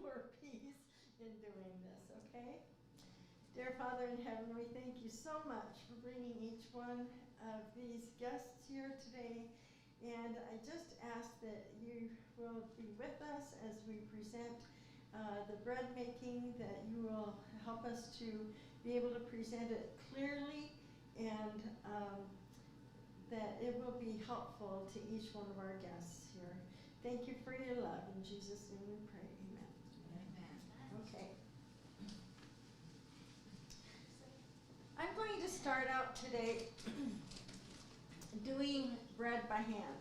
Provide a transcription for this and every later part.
more peace in doing this, okay? Dear Father in heaven, we thank you so much for bringing each one of these guests here today. And I just ask that you will be with us as we present the bread making, that you will help us to be able to present it clearly, and that it will be helpful to each one of our guests here. Thank you for your love. In Jesus' name we pray. Amen. Amen. Okay. I'm going to start out today doing bread by hand.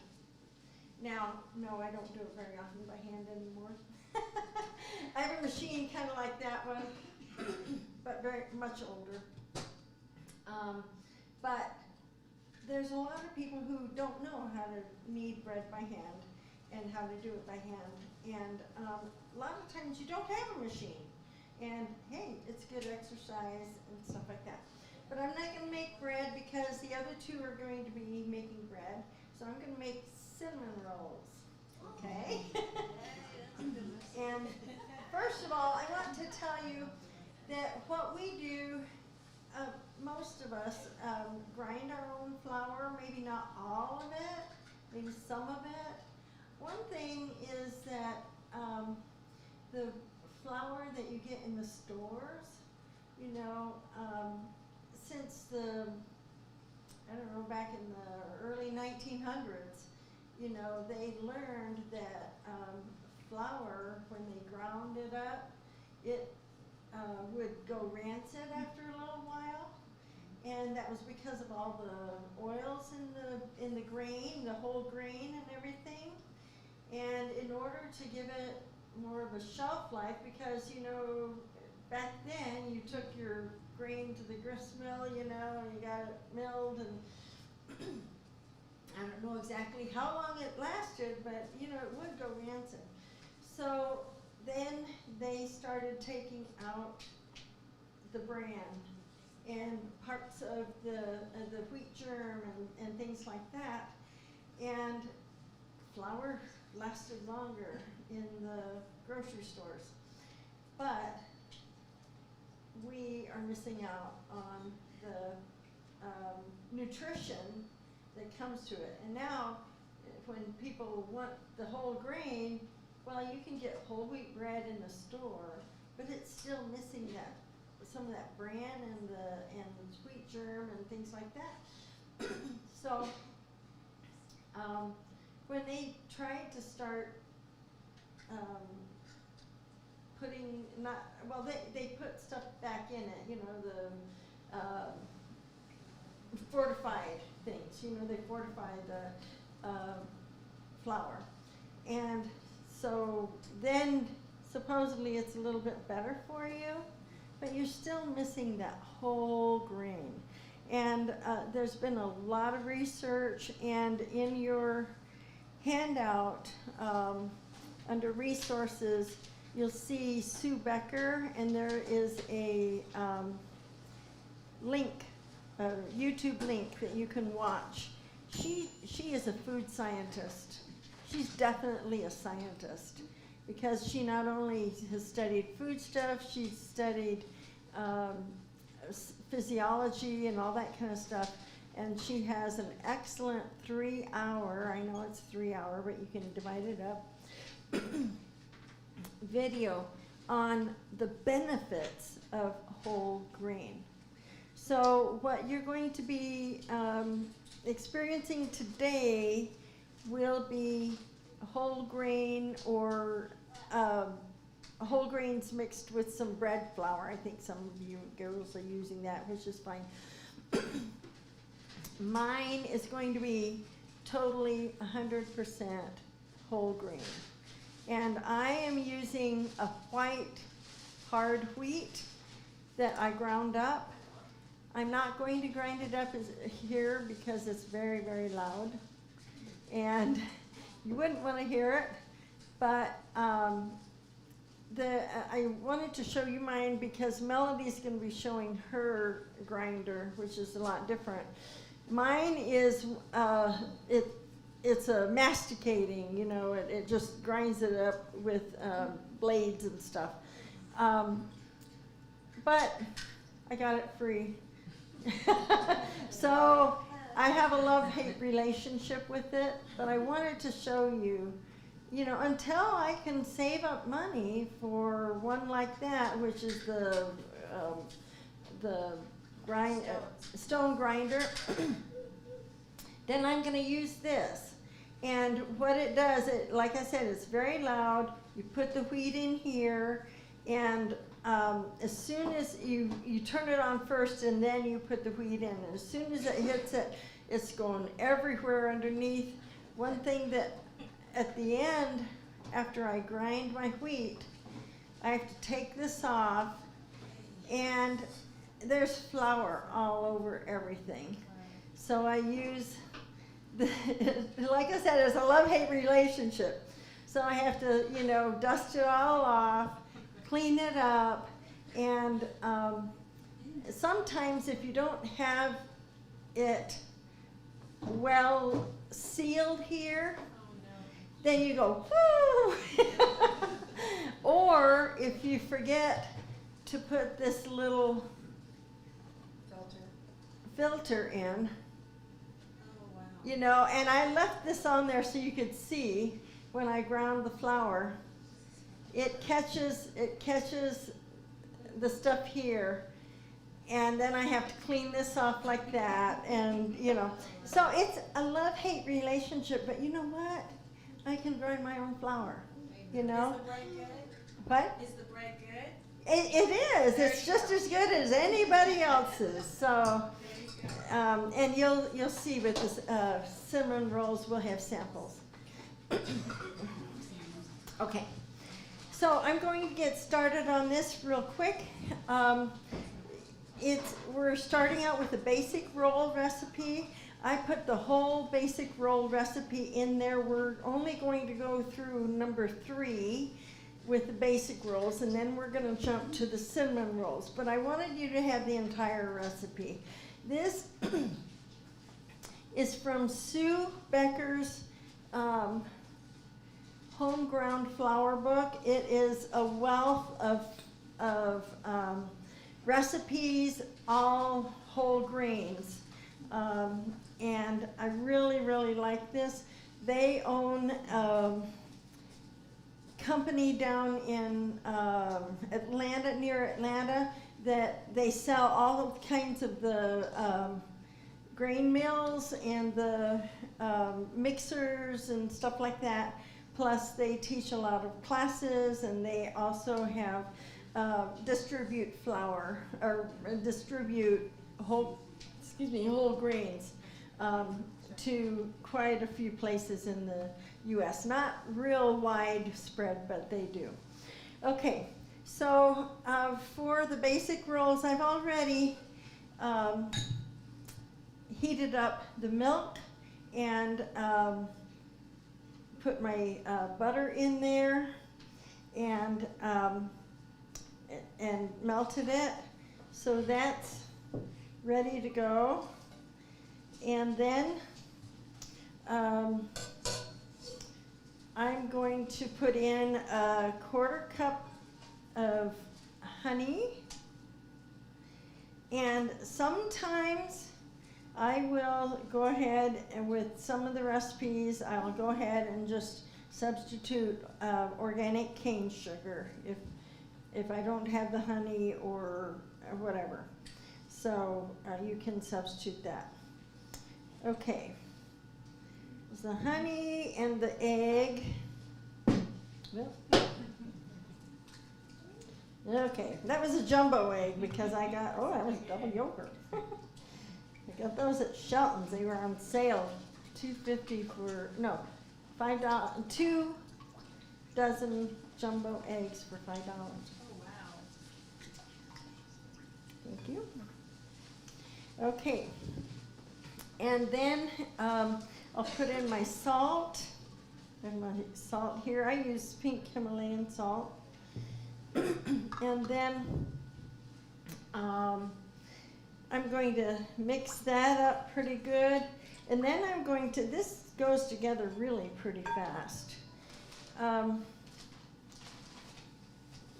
Now, no, I don't do it very often by hand anymore. I have a machine kind of like that one, but very much older. But there's a lot of people who don't know how to knead bread by hand and how to do it by hand. And a lot of times you don't have a machine. And hey, it's good exercise and stuff like that. But I'm not going to make bread because the other two are going to be making bread. So I'm going to make cinnamon rolls. Okay? And first of all, I want to tell you that what we do, most of us grind our own flour, maybe not all of it, maybe some of it. One thing is that the flour that you get in the stores, you know, since the, I don't know, back in the early 1900s, you know, they learned that flour, when they ground it up, it would go rancid after a little while. And that was because of all the oils in the grain, the whole grain and everything. And in order to give it more of a shelf life, because, you know, back then you took your grain to the grist mill, you know, and you got it milled, and I don't know exactly how long it lasted, but, you know, it would go rancid. So then they started taking out the bran and parts of the wheat germ and things like that, and flour lasted longer in the grocery stores. But we are missing out on the nutrition that comes to it. And now, when people want the whole grain, well, you can get whole wheat bread in the store, but it's still missing some of that bran and the wheat germ and things like that. So when they tried to start putting, they put stuff back in it, you know, the fortified things, you know, they fortified the flour. And so then supposedly it's a little bit better for you, but you're still missing that whole grain. And there's been a lot of research, and in your handout under resources, you'll see Sue Becker, and there is a link, a YouTube link that you can watch. She is a food scientist. She's definitely a scientist, because she not only has studied food stuff, she's studied physiology and all that kind of stuff, and she has an excellent 3-hour, I know it's 3-hour, but you can divide it up, video on the benefits of whole grain. So what you're going to be experiencing today will be whole grain, or whole grains mixed with some bread flour. I think some of you girls are using that, which is fine. Mine is going to be totally 100% whole grain. And I am using a white hard wheat that I ground up. I'm not going to grind it up here because it's very, very loud. And you wouldn't want to hear it, but I wanted to show you mine because Melody's going to be showing her grinder, which is a lot different. Mine is, it's a masticating, you know, it just grinds it up with blades and stuff. But I got it free. So I have a love-hate relationship with it, but I wanted to show you, you know, until I can save up money for one like that, which is the stone grinder, then I'm going to use this. And what it does, like I said, it's very loud. You put the wheat in here, and as soon as you turn it on first, and then you put the wheat in. And as soon as it hits it, it's going everywhere underneath. One thing that at the end, after I grind my wheat, I have to take this off, and there's flour all over everything. So I use, like I said, it's a love-hate relationship. So I have to, you know, dust it all off, clean it up, and sometimes if you don't have it well sealed here, then you go, whoo! Or if you forget to put this little filter in, you know, and I left this on there so you could see when I ground the flour. It catches the stuff here, and then I have to clean this off like that, and you know, so it's a love-hate relationship. But you know what? I can grind my own flour. You know. Is the bread good? What? Is the bread good? It is. It's just as good as anybody else's. So, and you'll see with the cinnamon rolls, we'll have samples. Okay. So I'm going to get started on this real quick. We're starting out with a basic roll recipe. I put the whole basic roll recipe in there. We're only going to go through number 3 with the basic rolls, and then we're going to jump to the cinnamon rolls. But I wanted you to have the entire recipe. This is from Sue Becker's Home Ground Flour book. It is a wealth of recipes, all whole grains. And I really, really like this. They own a company down in Atlanta, near Atlanta, that they sell all kinds of the grain mills and the mixers and stuff like that. Plus, they teach a lot of classes, and they also have distribute flour, or distribute whole grains to quite a few places in the U.S. Not real widespread, but they do. Okay, so for the basic rolls, I've already heated up the milk and put my butter in there and melted it. So that's ready to go. And then I'm going to put in a 1/4 cup of honey. And sometimes I will go ahead and with some of the recipes, I'll go ahead and just substitute organic cane sugar if I don't have the honey or whatever. So you can substitute that. Okay. The honey and the egg. Okay, that was a jumbo egg because I got, that was double yogurt. I got those at Shelton's. They were on sale, $2.50 for, no, $5, 2 dozen jumbo eggs for $5. Oh, wow. Thank you. Okay, and then I'll put in my salt. And my salt here, I use pink Himalayan salt. And then I'm going to mix that up pretty good. And then I'm going to, this goes together really pretty fast.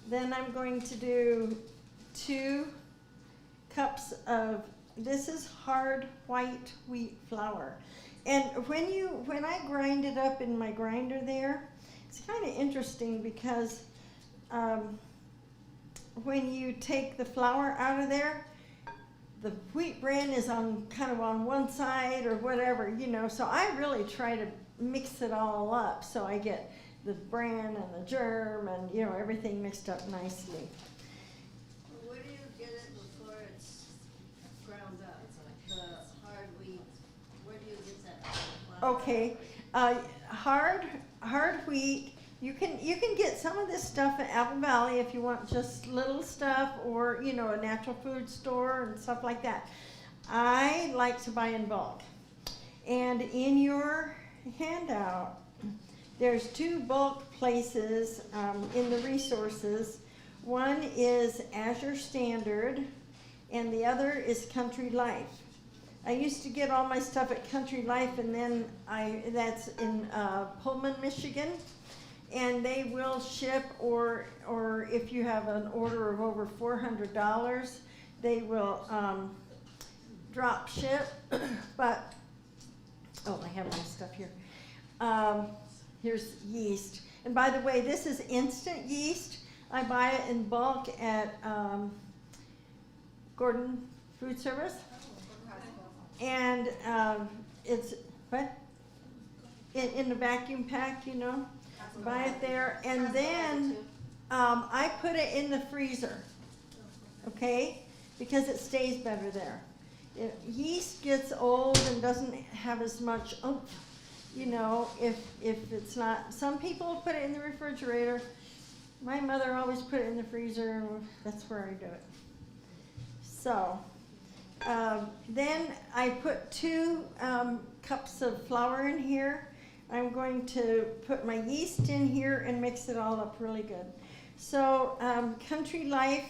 Then I'm going to do 2 cups of, this is hard white wheat flour. And when I grind it up in my grinder there, it's kind of interesting because when you take the flour out of there, the wheat bran is kind of on one side or whatever, so I really try to mix it all up so I get the bran and the germ and everything mixed up nicely. Where do you get it before it's ground up? The hard wheat, where do you get that flour? Okay, hard wheat. You can get some of this stuff at Apple Valley if you want just little stuff, or a natural food store and stuff like that. I like to buy in bulk. And in your handout, there's 2 bulk places in the resources. One is Azure Standard, and the other is Country Life. I used to get all my stuff at Country Life, and then that's in Pullman, Michigan. And they will ship, or if you have an order of over $400, they will drop ship. But, I have my stuff here. Here's yeast. And by the way, this is instant yeast. I buy it in bulk at Gordon Food Service. And it's, in the vacuum pack, buy it there, and then I put it in the freezer, okay, because it stays better there. Yeast gets old and doesn't have as much oomph, if it's not. Some people put it in the refrigerator. My mother always put it in the freezer, and that's where I do it. So then I put 2 cups of flour in here. I'm going to put my yeast in here and mix it all up really good. So Country Life,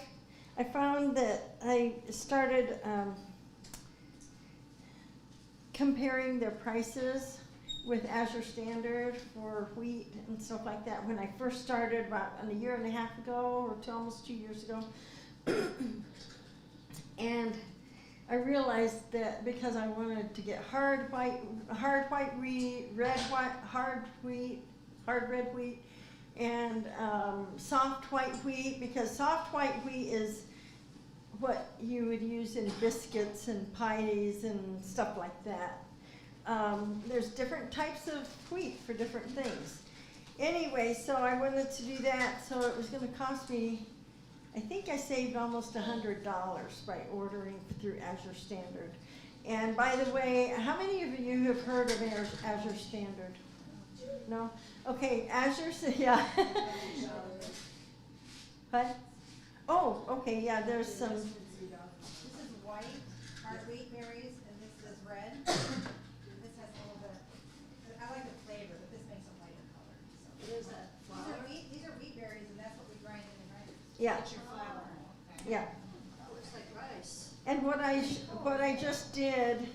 I found that I started comparing their prices with Azure Standard for wheat and stuff like that when I first started about a year and a half ago, or almost 2 years ago. And I realized that because I wanted to get hard white wheat, hard red wheat, and soft white wheat, because soft white wheat is what you would use in biscuits and pies and stuff like that. There's different types of wheat for different things. Anyway, so I wanted to do that, so it was going to cost me, I think I saved almost $100 by ordering through Azure Standard. And by the way, how many of you have heard of Azure Standard? No? Okay, Azure, yeah. What? Oh, okay, yeah, there's some. This is white, hard wheat berries, and this is red. This has a little bit, I like the flavor, but this makes it lighter color. So. What is that, flour? These are wheat berries, and that's what we grind in the grinder. Yeah. That's your flour. Okay. Yeah. That looks like rice. And what I just did,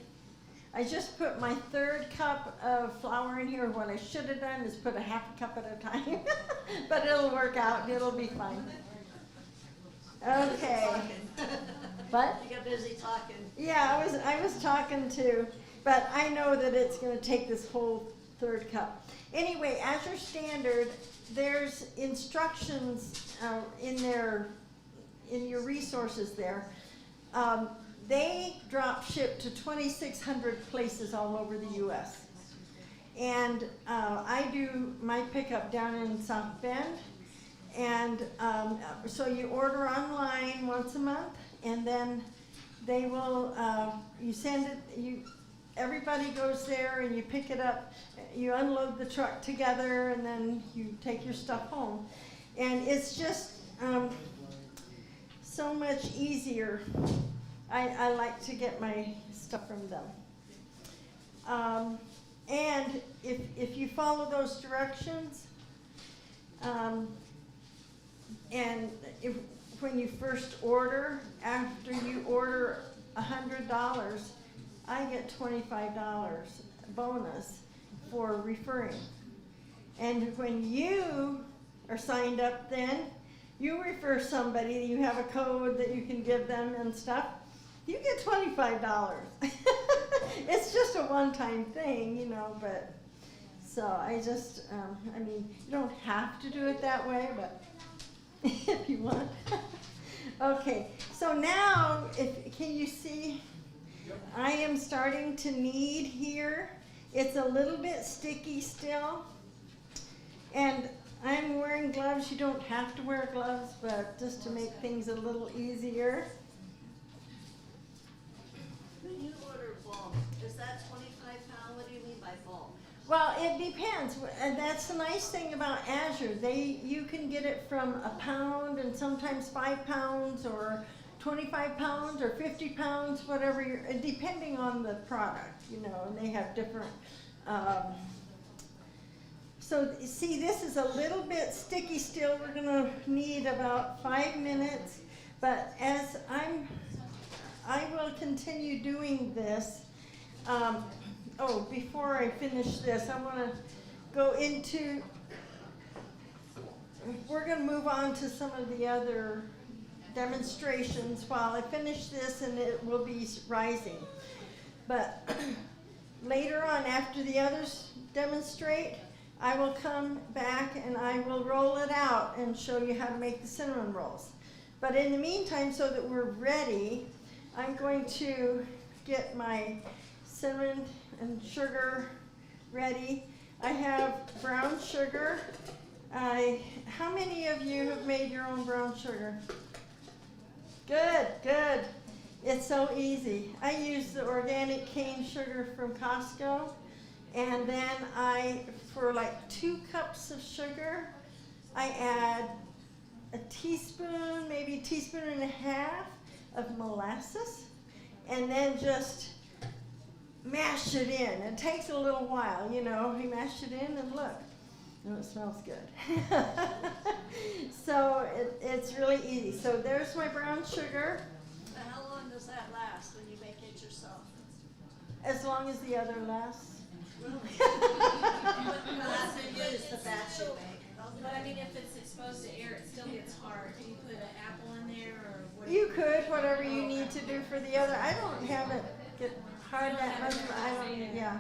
I just put my 3rd cup of flour in here. What I should have done is put a half a cup at a time, but it'll work out. It'll be fine. Okay. What? You got busy talking. Yeah, I was talking too, but I know that it's going to take this whole 3rd cup. Anyway, Azure Standard, there's instructions in your resources there. They drop ship to 2,600 places all over the U.S. And I do my pickup down in South Bend. And so you order online once a month, and then they will, you send it, everybody goes there and you pick it up, you unload the truck together, and then you take your stuff home. And it's just so much easier. I like to get my stuff from them. And if you follow those directions, and when you first order, after you order $100, I get $25 bonus for referring. And when you are signed up then, you refer somebody, you have a code that you can give them and stuff, you get $25. It's just a one-time thing, you know, but, so I just, I mean, you don't have to do it that way, but if you want. Okay, so now, can you see, I am starting to knead here. It's a little bit sticky still, and I'm wearing gloves. You don't have to wear gloves, but just to make things a little easier. When you order bulk, is that 25 pound? What do you mean by bulk? Well, it depends, and that's the nice thing about Azure. You can get it from a pound and sometimes 5 pounds or 25 pounds or 50 pounds, whatever, depending on the product, you know, and they have different, so see, this is a little bit sticky still. We're gonna need about 5 minutes, but as I will continue doing this. Oh, before I finish this, I wanna go into, we're gonna move on to some of the other demonstrations while I finish this, and it will be rising. But later on, after the others demonstrate, I will come back and I will roll it out and show you how to make the cinnamon rolls. But in the meantime, so that we're ready, I'm going to get my cinnamon and sugar ready. I have brown sugar. How many of you have made your own brown sugar? Good, good. It's so easy. I use the organic cane sugar from Costco, and then for like 2 cups of sugar, I add a teaspoon, maybe a teaspoon and a half of molasses, and then just mash it in. It takes a little while, you know. You mash it in and look. Oh, it smells good. So it's really easy. So there's my brown sugar. And how long does that last when you make it yourself? As long as the other lasts. Really? That's the batch you make. But I mean, if it's exposed to air, it still gets hard. Can you put an apple in there, or what? You could, whatever you need to do for the other. I don't have it get hard that much, but I don't, yeah.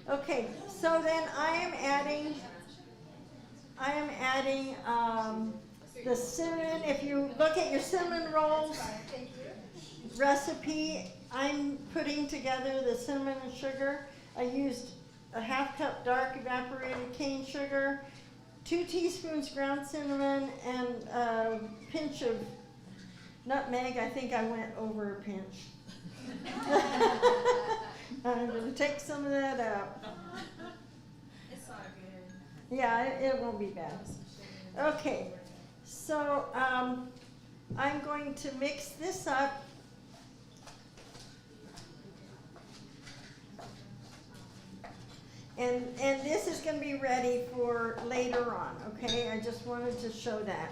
Okay, so then I am adding the cinnamon. If you look at your cinnamon rolls recipe, I'm putting together the cinnamon and sugar. I used a 1/2 cup dark evaporated cane sugar, 2 teaspoons ground cinnamon, and a pinch of nutmeg. I think I went over a pinch. I'm going to take some of that out. It's not good. Yeah, it won't be bad. Okay, so I'm going to mix this up. And this is going to be ready for later on, okay? I just wanted to show that.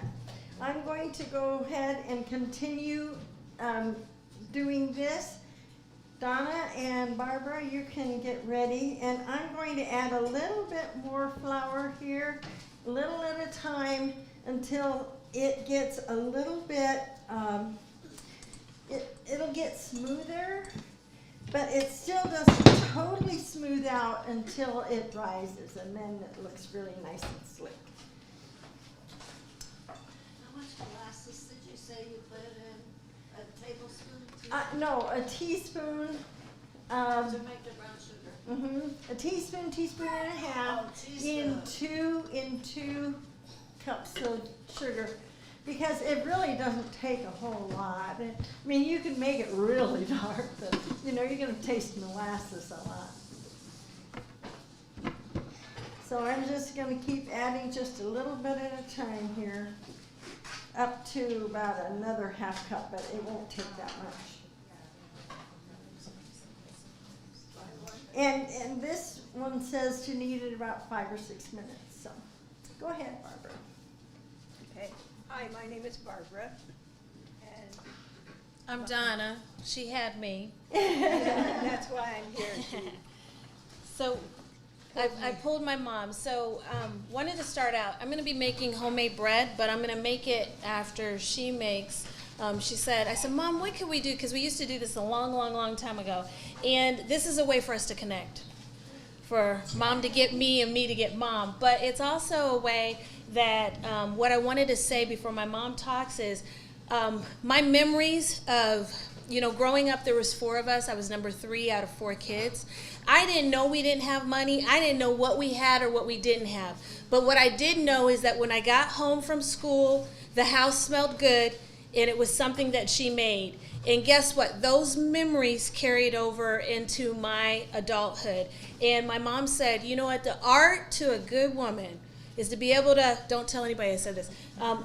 I'm going to go ahead and continue doing this. Donna and Barbara, you can get ready. And I'm going to add a little bit more flour here, a little at a time, until it gets a little bit, it'll get smoother. But it still doesn't totally smooth out until it rises, and then it looks really nice and slick. How much molasses did you say you put in? A tablespoon? No, a teaspoon. To make the brown sugar? A teaspoon, teaspoon and a half in two cups of sugar. Because it really doesn't take a whole lot. I mean, you can make it really dark, but you know, you're going to taste molasses a lot. So I'm just going to keep adding just a little bit at a time here, up to about another 1/2 cup, but it won't take that much. And this one says to knead it about 5 or 6 minutes. So go ahead, Barbara. Okay. Hi, my name is Barbara, and I'm Donna. She had me. That's why I'm here. So I pulled my mom. So wanted to start out. I'm going to be making homemade bread, but I'm going to make it after she makes. She said, I said, Mom, what can we do? Because we used to do this a long, long, long time ago. And this is a way for us to connect. For Mom to get me and me to get Mom. But it's also a way that what I wanted to say before my mom talks is my memories of, growing up, there was 4 of us. I was number 3 out of 4 kids. I didn't know we didn't have money. I didn't know what we had or what we didn't have. But what I did know is that when I got home from school, the house smelled good, and it was something that she made. And guess what? Those memories carried over into my adulthood. And my mom said, you know what? The art to a good woman is to be able to, don't tell anybody I said this,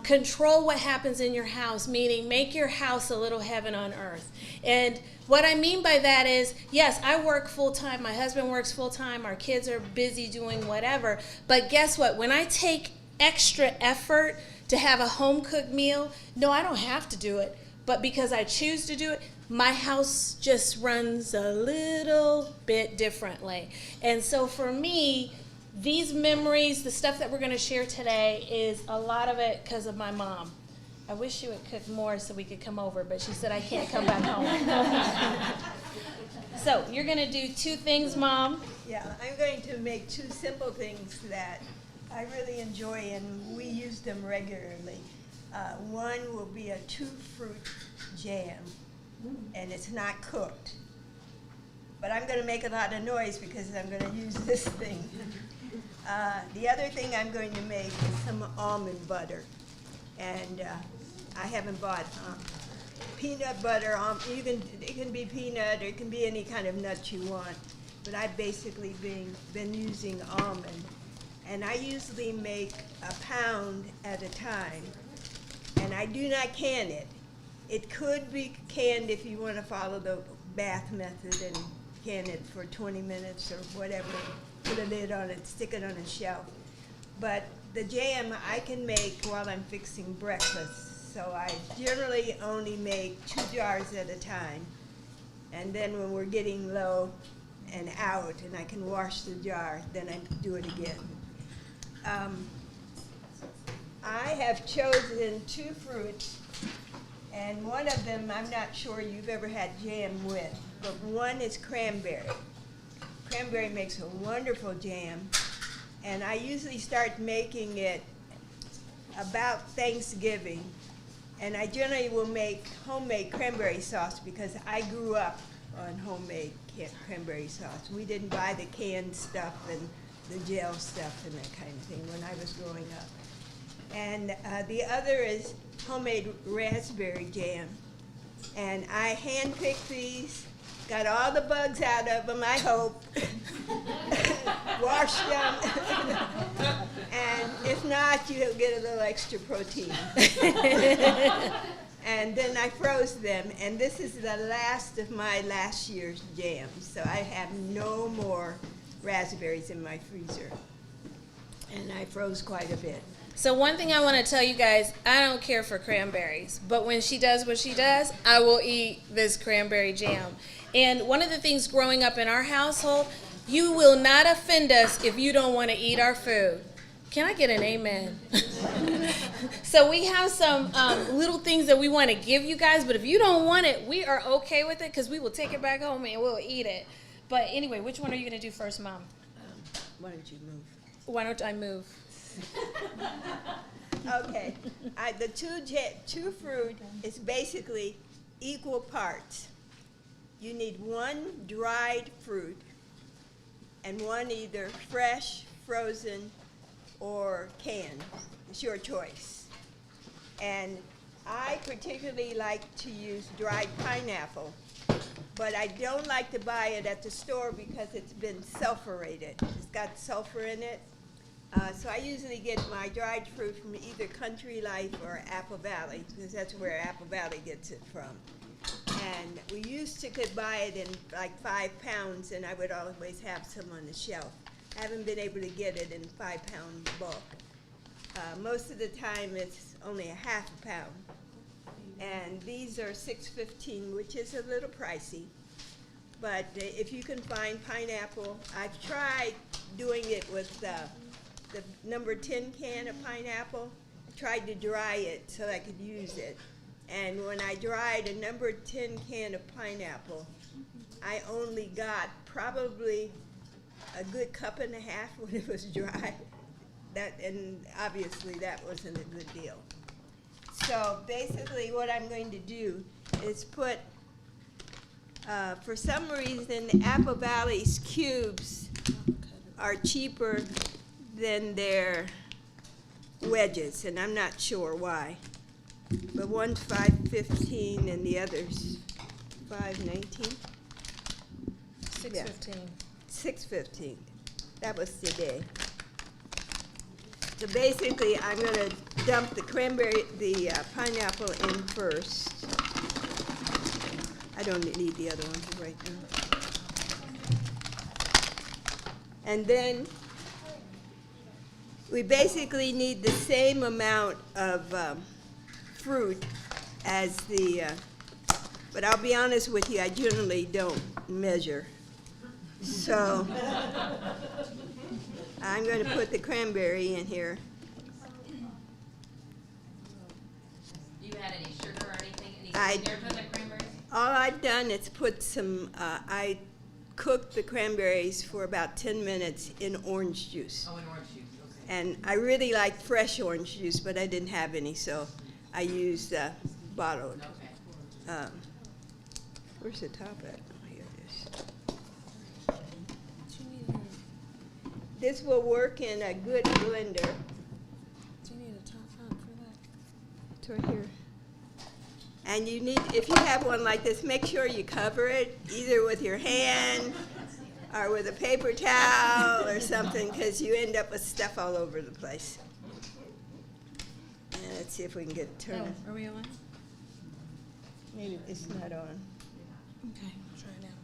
control what happens in your house, meaning make your house a little heaven on earth. And what I mean by that is, yes, I work full-time, my husband works full-time, our kids are busy doing whatever, but guess what? When I take extra effort to have a home-cooked meal, no, I don't have to do it, but because I choose to do it, my house just runs a little bit differently. And so for me, these memories, the stuff that we're going to share today, is a lot of it because of my mom. I wish she would cook more so we could come over, but she said I can't come back home. So you're going to do 2 things, Mom. Yeah, I'm going to make 2 simple things that I really enjoy, and we use them regularly. One will be a 2-fruit jam, and it's not cooked. But I'm going to make a lot of noise because I'm going to use this thing. The other thing I'm going to make is some almond butter. And I haven't bought peanut butter. It can be peanut, or it can be any kind of nut you want. But I've basically been using almond. And I usually make a pound at a time. And I do not can it. It could be canned if you want to follow the bath method and can it for 20 minutes or whatever. Put a lid on it, stick it on a shelf. But the jam I can make while I'm fixing breakfast. So I generally only make 2 jars at a time. And then when we're getting low and out and I can wash the jar, then I do it again. I have chosen 2 fruits, and one of them I'm not sure you've ever had jam with, but one is cranberry. Cranberry makes a wonderful jam, and I usually start making it about Thanksgiving, and I generally will make homemade cranberry sauce because I grew up on homemade cranberry sauce. We didn't buy the canned stuff and the gel stuff and that kind of thing when I was growing up. And the other is homemade raspberry jam. And I hand-picked these, got all the bugs out of them, I hope, washed them, and if not, you'll get a little extra protein. And then I froze them, and this is the last of my last year's jam, so I have no more raspberries in my freezer. And I froze quite a bit. So one thing I want to tell you guys, I don't care for cranberries, but when she does what she does, I will eat this cranberry jam. And one of the things growing up in our household, you will not offend us if you don't want to eat our food. Can I get an amen? So we have some little things that we want to give you guys, but if you don't want it, we are okay with it because we will take it back home and we'll eat it. But anyway, which one are you going to do first, Mom? Why don't you move? Why don't I move? Okay, the 2 fruit is basically equal parts. You need 1 dried fruit and 1 either fresh, frozen, or canned. It's your choice. And I particularly like to use dried pineapple, but I don't like to buy it at the store because it's been sulfurated. It's got sulfur in it. So I usually get my dried fruit from either Country Life or Apple Valley, because that's where Apple Valley gets it from. And we used to could buy it in like 5 pounds, and I would always have some on the shelf. I haven't been able to get it in 5-pound bulk. Most of the time it's only a half a pound. And these are $6.15, which is a little pricey. But if you can find pineapple, I've tried doing it with the number 10 can of pineapple. I tried to dry it so I could use it. And when I dried a number 10 can of pineapple, I only got probably a good cup and a half when it was dry. And obviously that wasn't a good deal. So basically what I'm going to do is put, for some reason, Apple Valley's cubes are cheaper than their wedges, and I'm not sure why. But one's $5.15 and the other's $5.19. $6.15. $6.15. That was today. So basically, I'm going to dump the pineapple in first. I don't need the other ones right now. And then we basically need the same amount of fruit as but I'll be honest with you, I generally don't measure. So I'm going to put the cranberry in here. Do you add any sugar or anything, I- any sweetener to the cranberries? All I've done is put some, I cooked the cranberries for about 10 minutes in orange juice. Oh, in orange juice, okay. And I really like fresh orange juice, but I didn't have any, so I used bottled. Okay. Where's the top at? Oh, here it is. This will work in a good blender. Do you need a top hat for that? It's right here. And you need, if you have one like this, make sure you cover it either with your hand or with a paper towel or something, because you end up with stuff all over the place. And let's see if we can get it turning. Are we on? Maybe it's not on. Okay, try it now.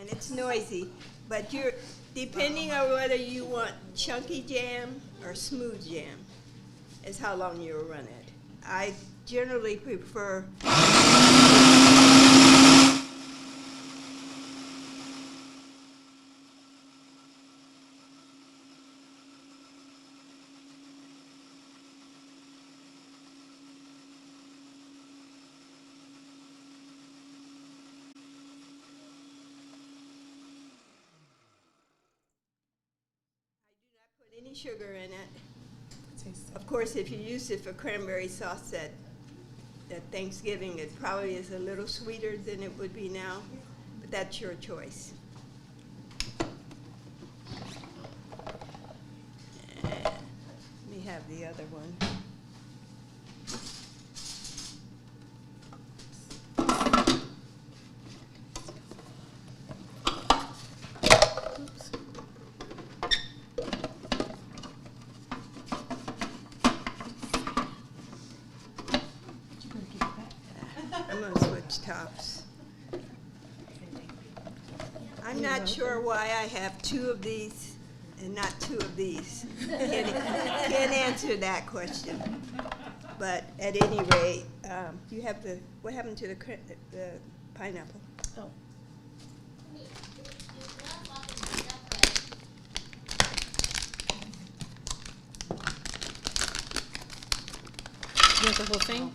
And it's noisy, but you're, depending on whether you want chunky jam or smooth jam, is how long you'll run it. I generally prefer any sugar in it. Of course, if you use it for cranberry sauce at Thanksgiving, it probably is a little sweeter than it would be now, but that's your choice. Let me have the other one. I'm going to switch tops. I'm not sure why I have two of these and not two of these. Can't answer that question. But at any rate, you have what happened to the pineapple? Oh. You want the whole thing?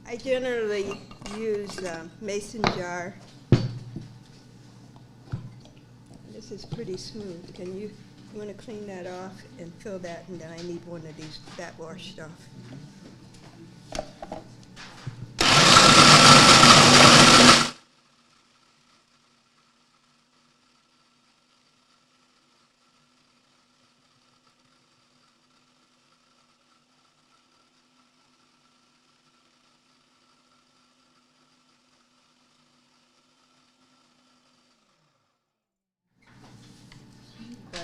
I generally use mason jar. This is pretty smooth. You want to clean that off and fill that, and then I need one of these, that washed off.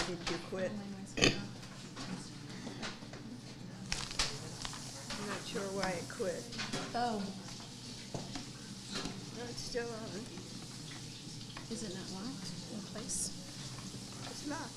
did you quit? I'm not sure why it quit. Oh, No, it's still on. is it not locked in place? It's locked.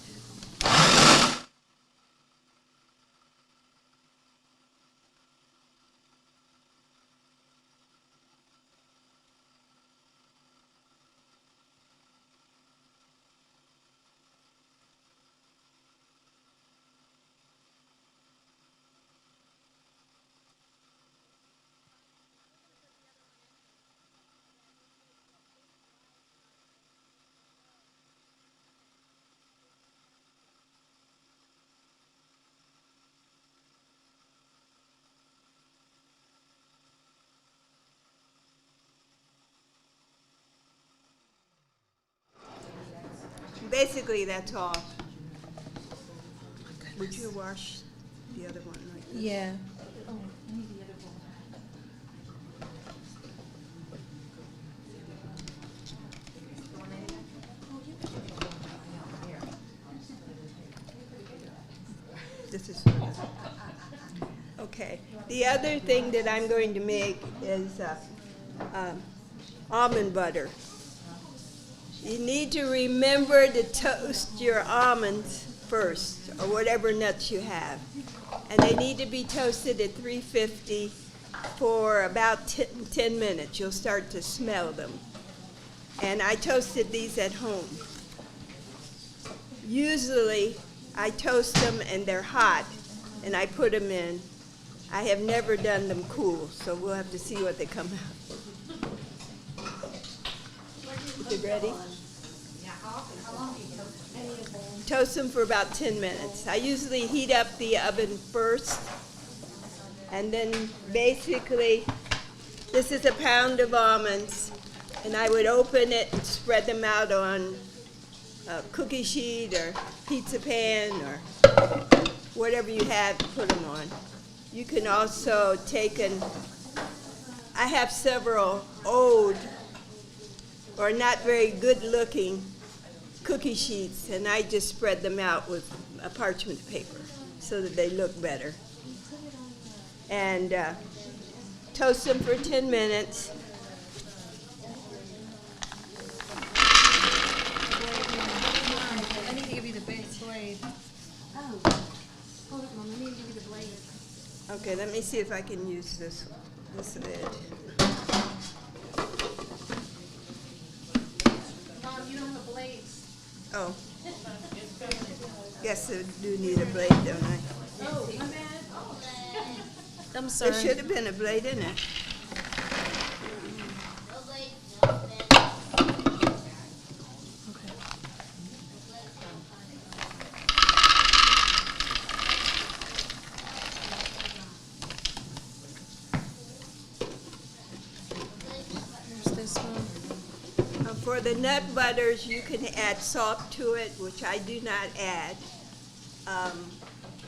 Basically, that's all. Would you wash the other one like this? Yeah. This is for the, okay. The other thing that I'm going to make is almond butter. You need to remember to toast your almonds first, or whatever nuts you have. And they need to be toasted at 350 for about 10 minutes. You'll start to smell them. And I toasted these at home. Usually, I toast them and they're hot, and I put them in. I have never done them cool, so we'll have to see what they come out. Is it ready? Toast them for about 10 minutes. I usually heat up the oven first, and then basically, this is a pound of almonds, and I would open it and spread them out on a cookie sheet or pizza pan or whatever you have to put them on. You can also take I have several old or not very good looking cookie sheets, and I just spread them out with a parchment paper so that they look better. And toast them for 10 minutes. I need to give you the big blade. Oh, hold it, Mom. I need to give you the blade. Okay, let me see if I can use this lid. Mom, you don't have a blade. Oh. Guess I do need a blade, don't I? Oh, my bad. I'm There sorry. should have been a blade in it. There's this one. For the nut butters, you can add salt to it, which I do not add,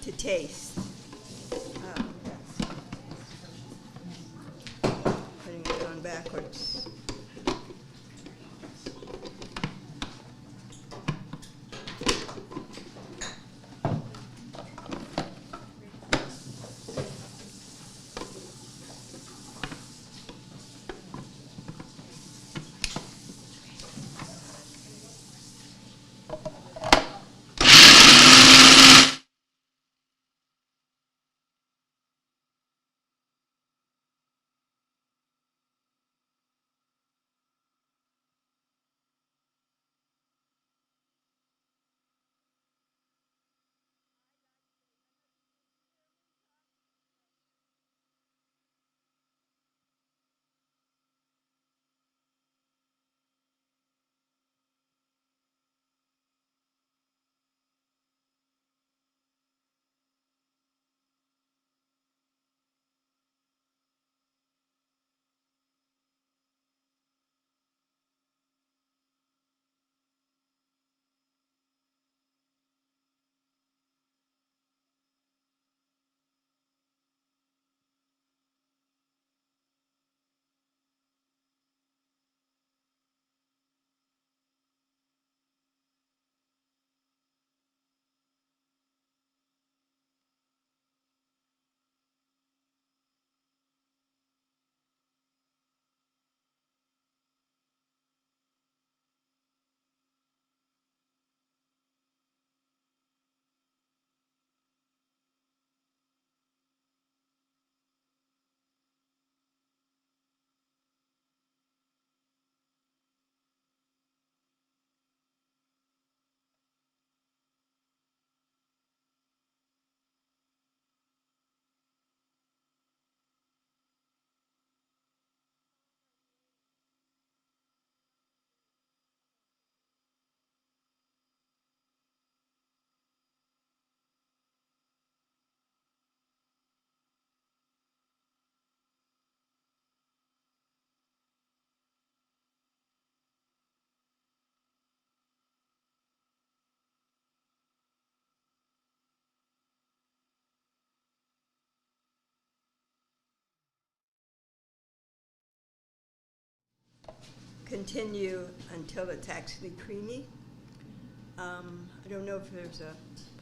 to taste. Putting it on backwards. continue until it's actually creamy. I don't know if there's a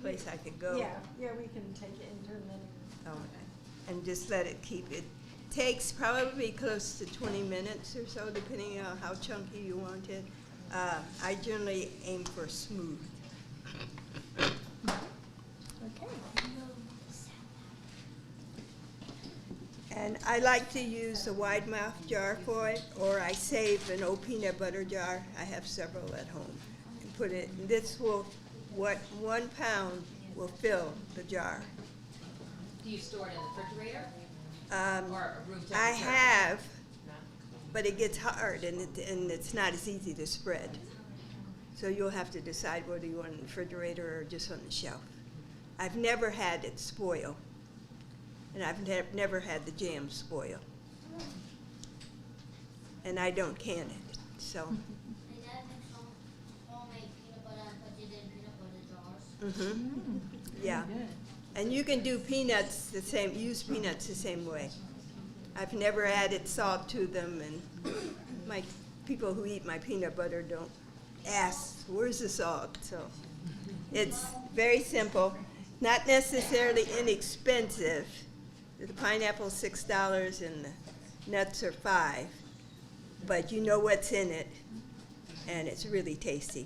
place I could go. Yeah, we can take it into a minute. Oh, and just let it keep it. Takes probably close to 20 minutes or so, depending on how chunky you want it. I generally aim for smooth. Okay. And I like to use a wide mouth jar for it, or I save an old peanut butter jar. I have several at home. And put it, this will, 1 pound will fill the jar. Do you store it in the refrigerator Um, or room temperature? I have, No? but it gets hard and it's not as easy to spread. So you'll have to decide whether you want it in the refrigerator or just on the shelf. I've never had it spoil, and I've never had the jam spoil. And I don't can it, so. My dad makes some homemade peanut butter and puts it in peanut butter jars. Yeah. And you can do peanuts the same, use peanuts the same way. I've never added salt to them, and my people who eat my peanut butter don't ask, where's the salt? So it's very simple, not necessarily inexpensive. The pineapple's $6 and the nuts are $5, but you know what's in it, and it's really tasty.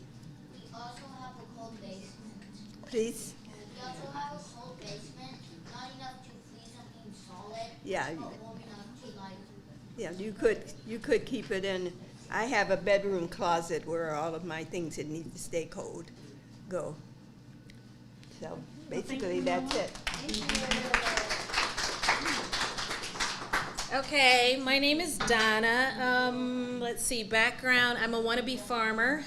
We also have a cold basement. Please? We also have a cold basement, not enough to freeze something solid, Yeah. but warm enough to like. Yeah, you could keep it in. I have a bedroom closet where all of my things that need to stay cold go. So basically, that's it. Okay, my name is Donna. Let's see, background, I'm a wannabe farmer.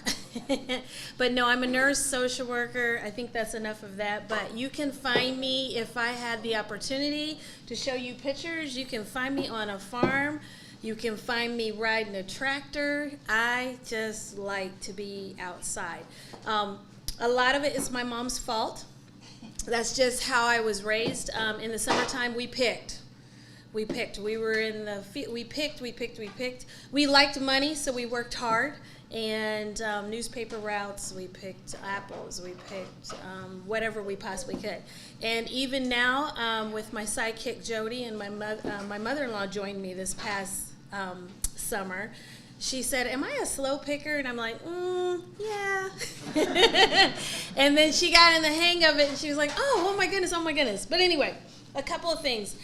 But no, I'm a nurse, social worker. I think that's enough of that. But you can find me, if I had the opportunity to show you pictures, you can find me on a farm. You can find me riding a tractor. I just like to be outside. A lot of it is my mom's fault. That's just how I was raised. In the summertime, we picked. We were in the field. We picked. We liked money, so we worked hard. And newspaper routes, we picked apples. We picked whatever we possibly could. And even now, with my sidekick Jody and my mother-in-law joined me this past summer. She said, "Am I a slow picker?" And I'm like, "Yeah." And then she got in the hang of it, and she was like, oh my goodness." But anyway, a couple of things.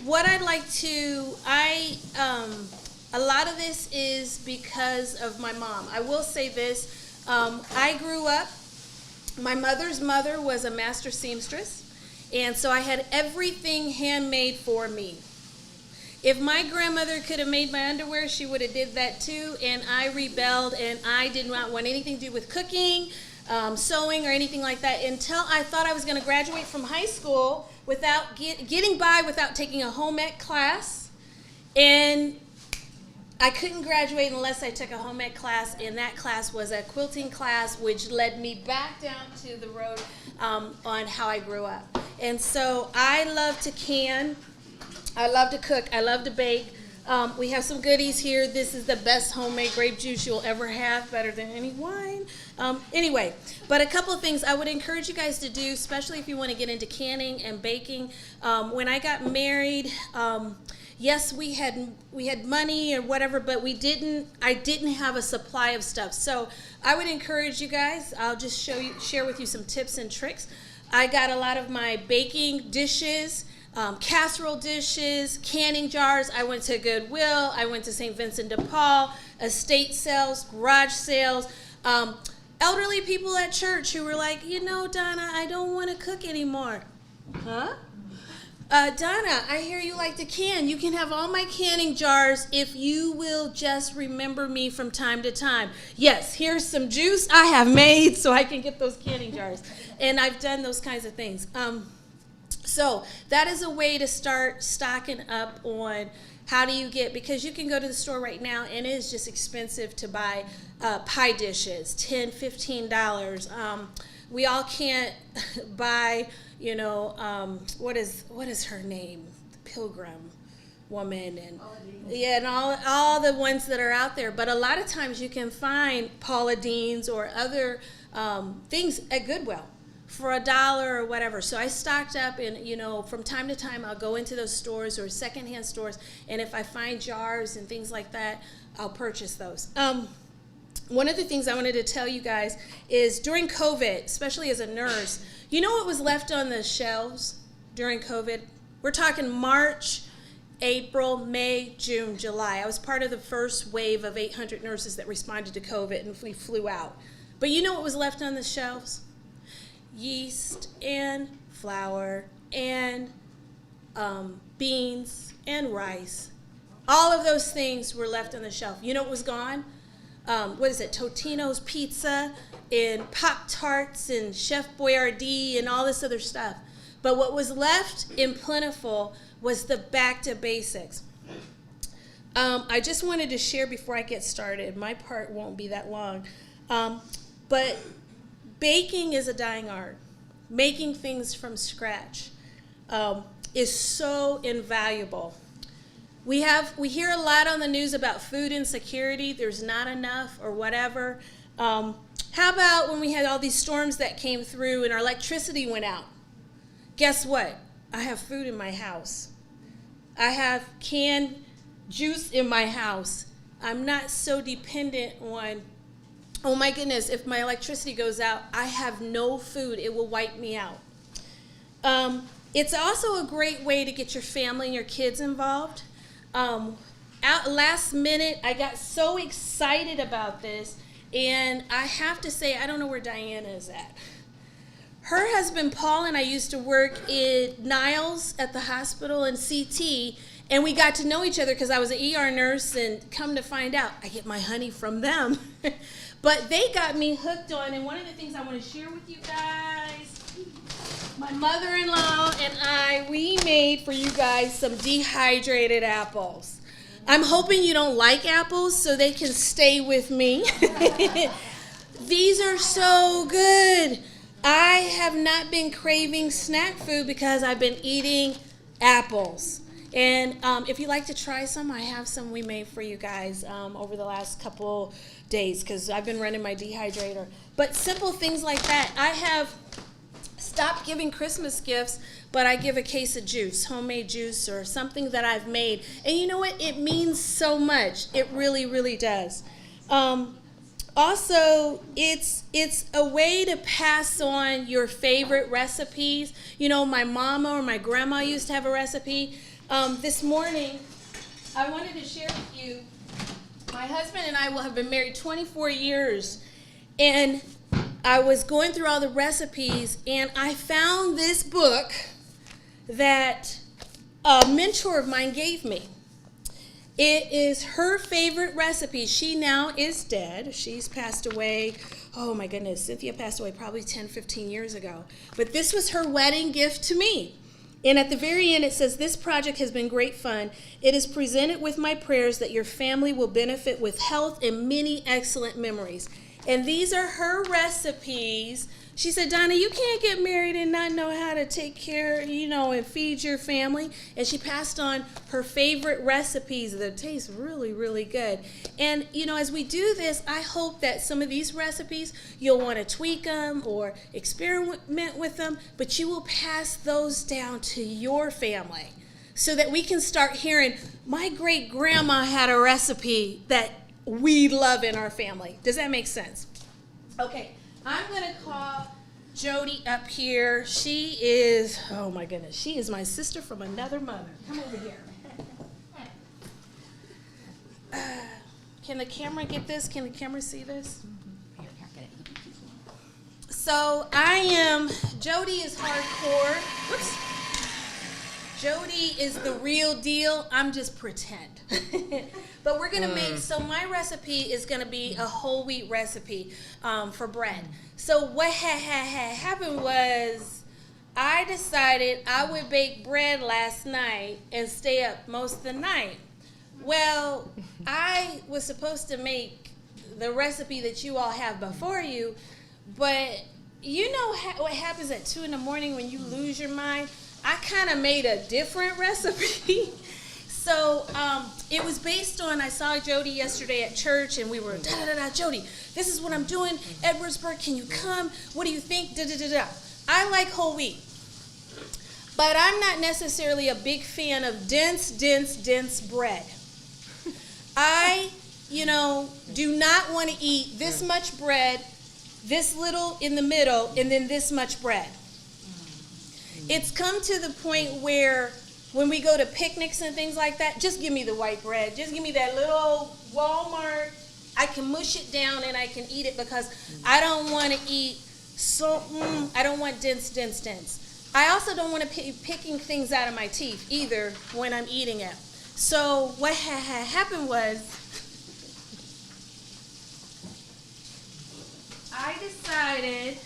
What I'd like to, a lot of this is because of my mom. I will say this. I grew up, my mother's mother was a master seamstress, and so I had everything handmade for me. If my grandmother could have made my underwear, she would have did that too, and I rebelled, and I did not want anything to do with cooking, sewing, or anything like that until I thought I was going to graduate from high school without getting by without taking a home ec class, and I couldn't graduate unless I took a home ec class, and that class was a quilting class, which led me back down to the road on how I grew up. And so I love to can. I love to cook. I love to bake. We have some goodies here. This is the best homemade grape juice you'll ever have, better than any wine. Anyway, but a couple of things I would encourage you guys to do, especially if you want to get into canning and baking. When I got married, yes, we had money or whatever, but I didn't have a supply of stuff. So I would encourage you guys. I'll just share with you some tips and tricks. I got a lot of my baking dishes, casserole dishes, canning jars. I went to Goodwill. I went to St. Vincent de Paul, estate sales, garage sales. Elderly people at church who were like, Donna, I don't want to cook anymore. Huh? Donna, I hear you like to can. You can have all my canning jars if you will just remember me from time to time. Yes, here's some juice I have made so I can get those canning jars. And I've done those kinds of things. So that is a way to start stocking up on how do you get, because you can go to the store right now and it is just expensive to buy pie dishes, $10, $15. We all can't buy, what is her name? The Pilgrim. Woman and yeah, and all the ones that are out there. But a lot of times you can find Paula Deen's or other things at Goodwill for $1 or whatever. So I stocked up, and from time to time I'll go into those stores or secondhand stores, and if I find jars and things like that, I'll purchase those. One of the things I wanted to tell you guys is during COVID, especially as a nurse, you know what was left on the shelves during COVID? We're talking March, April, May, June, July. I was part of the first wave of 800 nurses that responded to COVID, and we flew out. But you know what was left on the shelves? Yeast and flour and beans and rice. All of those things were left on the shelf. You know what was gone? What is it? Totino's Pizza and Pop-Tarts and Chef Boyardee and all this other stuff. But what was left in plentiful was the back to basics. I just wanted to share before I get started. My part won't be that long. But baking is a dying art. Making things from scratch is so invaluable. We hear a lot on the news about food insecurity. There's not enough or whatever. How about when we had all these storms that came through and our electricity went out? Guess what? I have food in my house. I have canned juice in my house. I'm not so dependent on, oh my goodness, if my electricity goes out, I have no food. It will wipe me out. It's also a great way to get your family and your kids involved. Last minute, I got so excited about this, and I have to say, I don't know where Diana is at. Her husband, Paul, and I used to work in Niles at the hospital in CT, and we got to know each other because I was an ER nurse, and come to find out, I get my honey from them. But they got me hooked on, and one of the things I want to share with you guys, my mother-in-law and we made for you guys some dehydrated apples. I'm hoping you don't like apples so they can stay with me. These are so good. I have not been craving snack food because I've been eating apples. And if you'd like to try some, I have some we made for you guys over the last couple days because I've been running my dehydrator. But simple things like that. I have stopped giving Christmas gifts, but I give a case of juice, homemade juice or something that I've made. And you know what? It means so much. It really, really does. Also, it's a way to pass on your favorite recipes. You know, my mama or my grandma used to have a recipe. This morning, I wanted to share with you, my husband and I will have been married 24 years, and I was going through all the recipes, and I found this book that a mentor of mine gave me. It is her favorite recipe. She now is dead. She's passed away. Oh my goodness, Cynthia passed away probably 10, 15 years ago. But this was her wedding gift to me. And at the very end it says, "This project has been great fun. It is presented with my prayers that your family will benefit with health and many excellent memories." And these are her recipes. She said, "Donna, you can't get married and not know how to take care, and feed your family." And she passed on her favorite recipes that taste really, really good. And, as we do this, I hope that some of these recipes, you'll want to tweak them or experiment with them, but you will pass those down to your family so that we can start hearing, my great-grandma had a recipe that we love in our family. Does that make sense? Okay. I'm going to call Jody up here. She is, oh my goodness, she is my sister from another mother. Come over here. Can the camera get this? Can the camera see this? So Jody is hardcore. Whoops. Jody is the real deal. I'm just pretend. But we're going to make, so my recipe is going to be a whole wheat recipe for bread. So what happened was I decided I would bake bread last night and stay up most of the night. Well, I was supposed to make the recipe that you all have before you, but you know what happens at 2 in the morning when you lose your mind? I kind of made a different recipe. So it was based on, I saw Jody yesterday at church, and we were, da-da-da-da, Jody, this is what I'm doing. Edwardsburg, can you come? What do you think? Da-da-da-da. I like whole wheat. But I'm not necessarily a big fan of dense bread. I, do not want to eat this much bread, this little in the middle, and then this much bread. It's come to the point where when we go to picnics and things like that, just give me the white bread. Just give me that little Walmart. I can mush it down and I can eat it because I don't want to eat I don't want dense. I also don't want to be picking things out of my teeth either when I'm eating it. So what had happened was I decided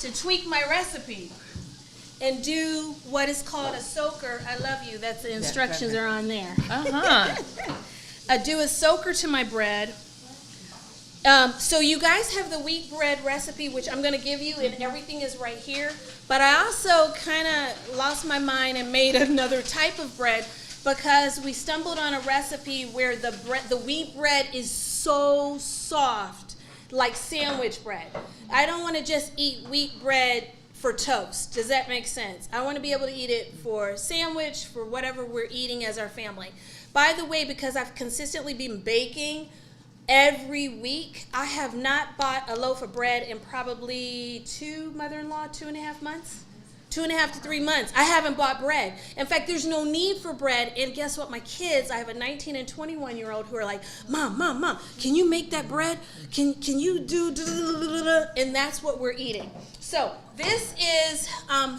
to tweak my recipe and do what is called a soaker. I love you. That's the instructions are on there. I do a soaker to my bread. So you guys have the wheat bread recipe, which I'm going to give you, and everything is right here. But I also kind of lost my mind and made another type of bread because we stumbled on a recipe where the wheat bread is so soft, like sandwich bread. I don't want to just eat wheat bread for toast. Does that make sense? I want to be able to eat it for sandwich, for whatever we're eating as our family. By the way, because I've consistently been baking every week, I have not bought a loaf of bread in probably 2.5 months. 2.5 to 3 months. I haven't bought bread. In fact, there's no need for bread. And guess what? My kids, I have a 19 and 21-year-old who are like, Mom, can you make that bread? Can you do, and that's what we're eating. So this is,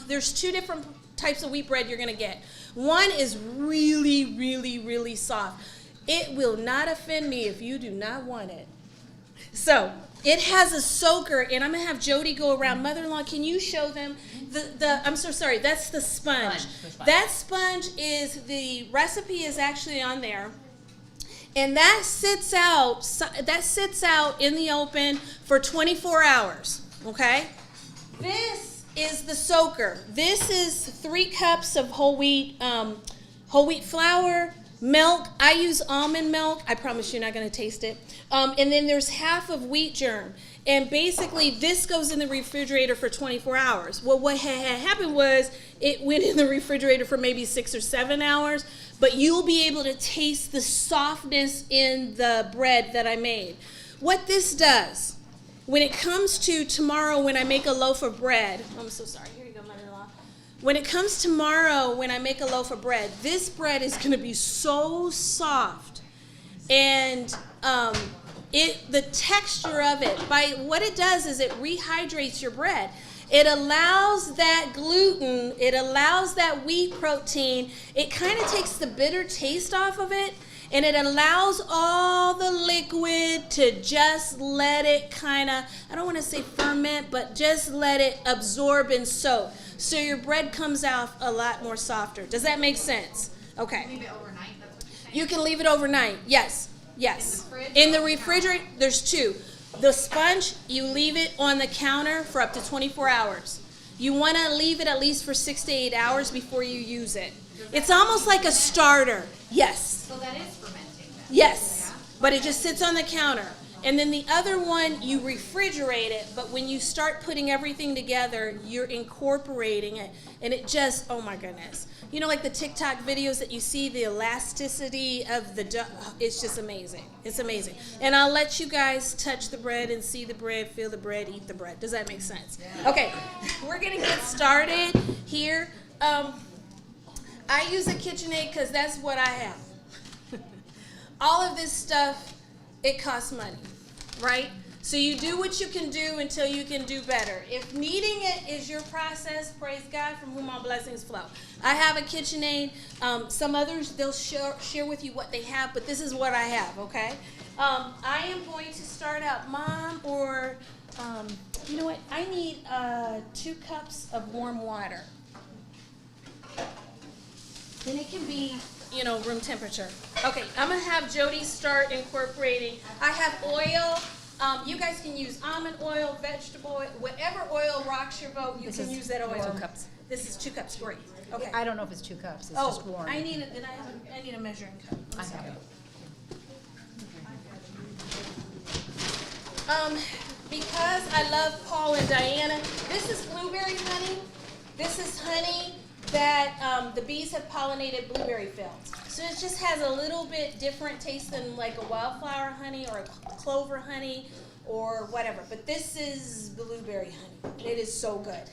there's 2 different types of wheat bread you're going to get. One is really soft. It will not offend me if you do not want it. So it has a soaker, and I'm going to have Jody go around. Mother-in-law, can you show them? I'm so sorry, that's the sponge. That sponge is, the recipe is actually on there. And that sits out in the open for 24 hours, okay? This is the soaker. This is 3 cups of whole wheat flour, milk. I use almond milk. I promise you're not going to taste it. And then there's half of wheat germ. And basically, this goes in the refrigerator for 24 hours. Well, what had happened was it went in the refrigerator for maybe 6 or 7 hours, but you'll be able to taste the softness in the bread that I made. What this does, when it comes to tomorrow when I make a loaf of bread, I'm so sorry, here you go, mother-in-law. When it comes tomorrow when I make a loaf of bread, this bread is going to be so soft. And the texture of it, by what it does is it rehydrates your bread. It allows that gluten, it allows that wheat protein, it kind of takes the bitter taste off of it, and it allows all the liquid to just let it kind of, I don't want to say ferment, but just let it absorb and soak. So your bread comes out a lot more softer. Does that make sense? Okay. Leave it overnight, that's what you're saying? You can leave it overnight, yes. Yes. In the refrigerator, there's 2. The sponge, you leave it on the counter for up to 24 hours. You want to leave it at least for 6 to 8 hours before you use it. It's almost like a starter. Yes. So that is fermenting then? Yes. But it just sits on the counter. And then the other one, you refrigerate it, but when you start putting everything together, you're incorporating it, and it just, oh my goodness. You know, like the TikTok videos that you see, the elasticity of the dough, it's just amazing. It's amazing. And I'll let you guys touch the bread and see the bread, feel the bread, eat the bread. Does that make sense? Okay, we're going to get started here. I use a KitchenAid because that's what I have. All of this stuff, it costs money, right? So you do what you can do until you can do better. If needing it is your process, praise God, from whom all blessings flow. I have a KitchenAid. Some others, they'll share with you what they have, but this is what I have, okay? I am going to start out, Mom, or you know what? I need 2 cups of warm water. And it can be, you know, room temperature. Okay, I'm going to have Jody start incorporating. I have oil. You guys can use almond oil, vegetable oil, whatever oil rocks your boat, you This can is use that oil. 2 cups. This is 2 cups, great. Okay. I don't know if it's 2 cups, it's just warm. I need a measuring cup. I have it. Because I love Paul and Diana, this is blueberry honey. This is honey that the bees have pollinated blueberry fields. So it just has a little bit different taste than like a wildflower honey or a clover honey or whatever. But this is blueberry honey. It is so good.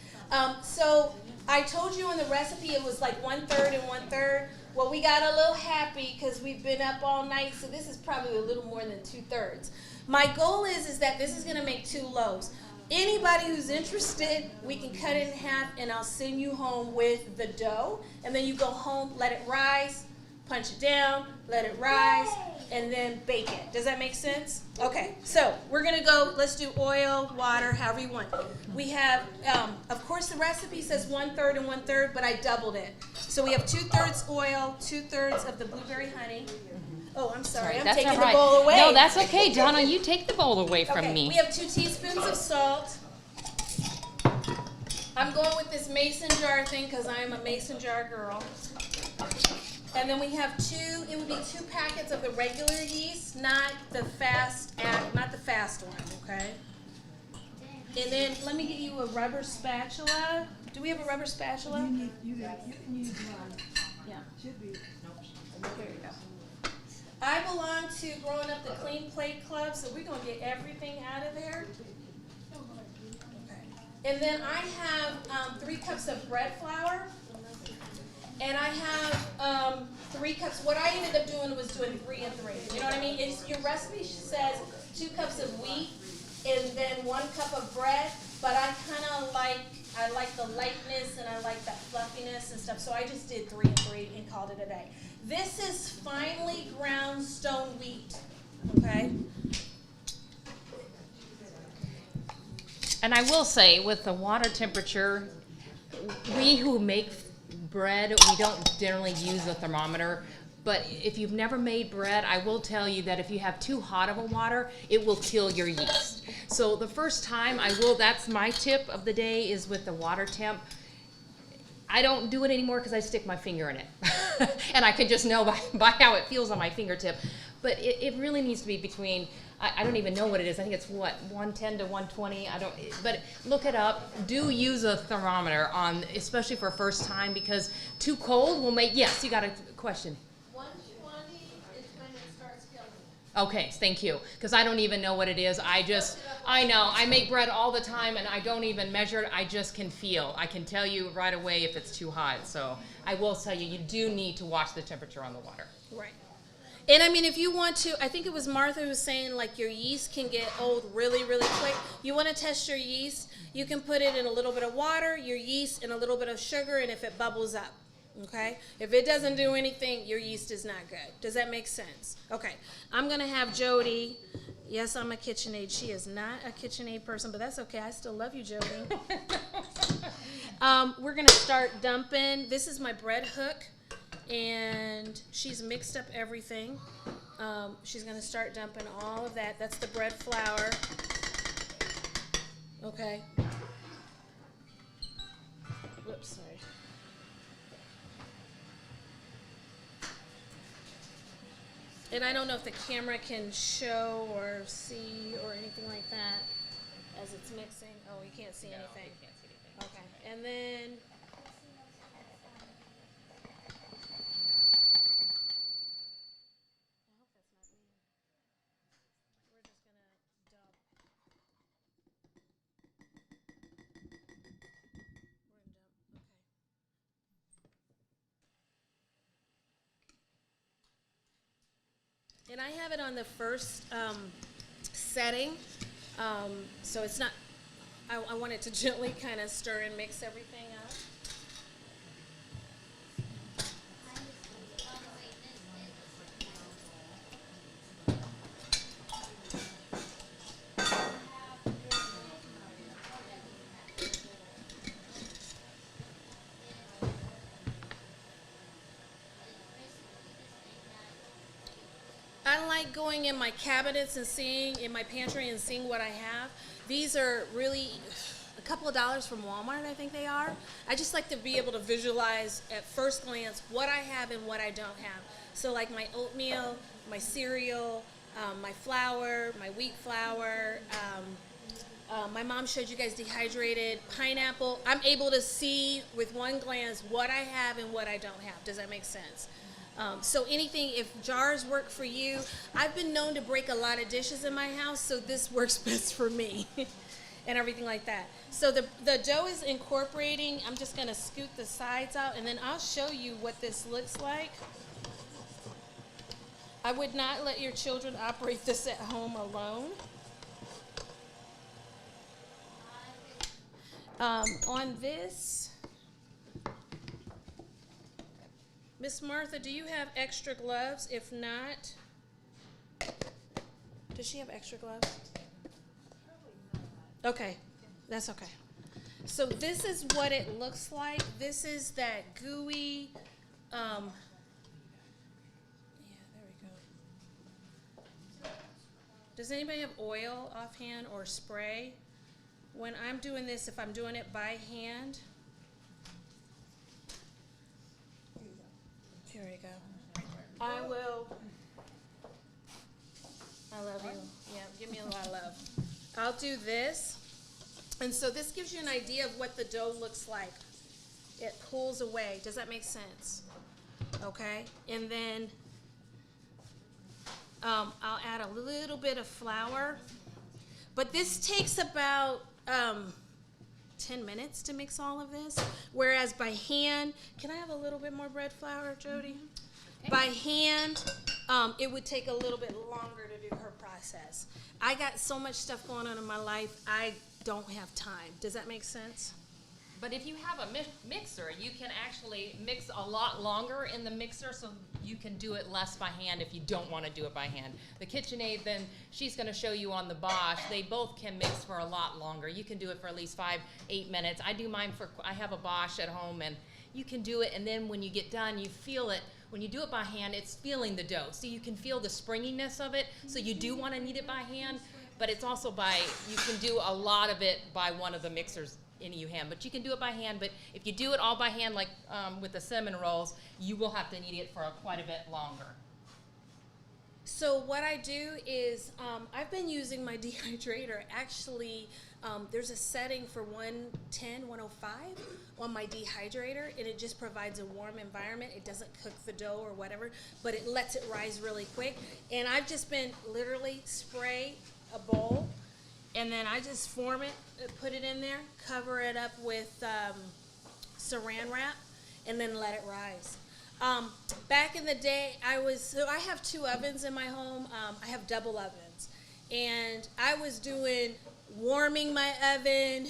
So I told you in the recipe it was like 1/3 and 1/3. Well, we got a little happy because we've been up all night, so this is probably a little more than 2/3. My goal is that this is going to make 2 loaves. Anybody who's interested, we can cut it in half, and I'll send you home with the dough. And then you go home, let it rise, punch it down, let it rise, and then bake it. Does that make sense? Okay, so we're going to go, let's do oil, water, however you want. We have, of course, the recipe says 1/3 and 1/3, but I doubled it. So we have 2/3 oil, 2/3 of the blueberry honey. Oh, I'm sorry, I'm That's taking all right. the bowl away. No, that's okay, Donna. You take the bowl away from Okay, me. we have 2 teaspoons of salt. I'm going with this mason jar thing because I am a mason jar girl. And then we have it would be 2 packets of the regular yeast, not the fast one, okay? And then let me get you a rubber spatula. Do we have a rubber spatula? You can use one. Yeah. Should be. Here you go. I belong to Growing Up the Clean Plate Club, so we're going to get everything out of there. And then I have 3 cups of bread flour. And I have 3 cups. What I ended up doing was doing 3 and 3. You know what I mean? Your recipe says 2 cups of wheat and then 1 cup of bread. But I like the lightness and I like that fluffiness and stuff. So I just did 3 and 3 and called it a day. This is finely ground stone wheat. Okay? And I will say, with the water temperature, we who make bread, we don't generally use a thermometer. But if you've never made bread, I will tell you that if you have too hot of a water, it will kill your yeast. So the first time that's my tip of the day, is with the water temp. I don't do it anymore because I stick my finger in it. And I can just know by how it feels on my fingertip. But it really needs to be between, I don't even know what it is. I think it's 110 to 120. But look it up. Do use a thermometer especially for first time, because too cold will make, yes, you got a question. 120 is when it starts killing me. Okay, thank you. Because I don't even know what it is. I know. I make bread all the time and I don't even measure it. I just can feel. I can tell you right away if it's too hot. So I will tell you, you do need to watch the temperature on the water. Right. And I mean, if you want to, I think it was Martha who was saying, like, your yeast can get old really, really quick. You want to test your yeast, you can put it in a little bit of water, your yeast, and a little bit of sugar, and if it bubbles up, okay? If it doesn't do anything, your yeast is not good. Does that make sense? Okay. I'm going to have Jody. Yes, I'm a KitchenAid. She is not a KitchenAid person, but that's okay. I still love you, Jody. We're going to start dumping. This is my bread hook. And she's mixed up everything. She's going to start dumping all of that. That's the bread flour. Okay. Whoops, sorry. And I don't know if the camera can show or see or anything like that as it's mixing. Oh, you can't see anything. You can't see anything. Okay. And then and I have it on the first setting, so it's not, I want it to gently kind of stir and mix everything up. I like like going in my cabinets and seeing, in my pantry and seeing what I have. These are really a couple of dollars from Walmart, I think they are. I just like to be able to visualize at first glance what I have and what I don't have. So like my oatmeal, my cereal, my flour, my wheat flour. My mom showed you guys dehydrated pineapple. I'm able to see with one glance what I have and what I don't have. Does that make sense? So anything, if jars work for you, I've been known to break a lot of dishes in my house, so this works best for me and everything like that. So the dough is incorporating. I'm just going to scoot the sides out, and then I'll show you what this looks like. I would not let your children operate this at home alone. On this, Miss Martha, do you have extra gloves? If not, does she have extra gloves? Okay, that's okay. So this is what it looks like. This is that gooey, yeah, there we go. Does anybody have oil offhand or spray? When I'm doing this, if I'm doing it by hand, here we go. I love you. Yeah, give me a lot of love. I'll do this. And so this gives you an idea of what the dough looks like. It pulls away. Does that make sense? Okay. And then I'll add a little bit of flour. But this takes about 10 minutes to mix all of this, whereas by hand, can I have a little bit more bread flour, Jody? Okay. By hand, it would take a little bit longer to do her process. I got so much stuff going on in my life, I don't have time. Does that make sense? But if you have a mixer, you can actually mix a lot longer in the mixer, so you can do it less by hand if you don't want to do it by hand. The KitchenAid, then she's going to show you on the Bosch, they both can mix for a lot longer. You can do it for at least 5-8 minutes. I do mine I have a Bosch at home, and you can do it, and then when you get done, you feel it. When you do it by hand, it's feeling the dough. So you can feel the springiness of it, so you do want to knead it by hand, but it's also you can do a lot of it by one of the mixers in your hand, but you can do it by hand. But if you do it all by hand, like with the cinnamon rolls, you will have to knead it for quite a bit longer. So what I do is I've been using my dehydrator. Actually, there's a setting for 110, 105 on my dehydrator, and it just provides a warm environment. It doesn't cook the dough or whatever, but it lets it rise really quick. And I've just been literally spray a bowl, and then I just form it, put it in there, cover it up with saran wrap, and then let it rise. Back in the day, I have 2 ovens in my home. I have double ovens, and I was warming my oven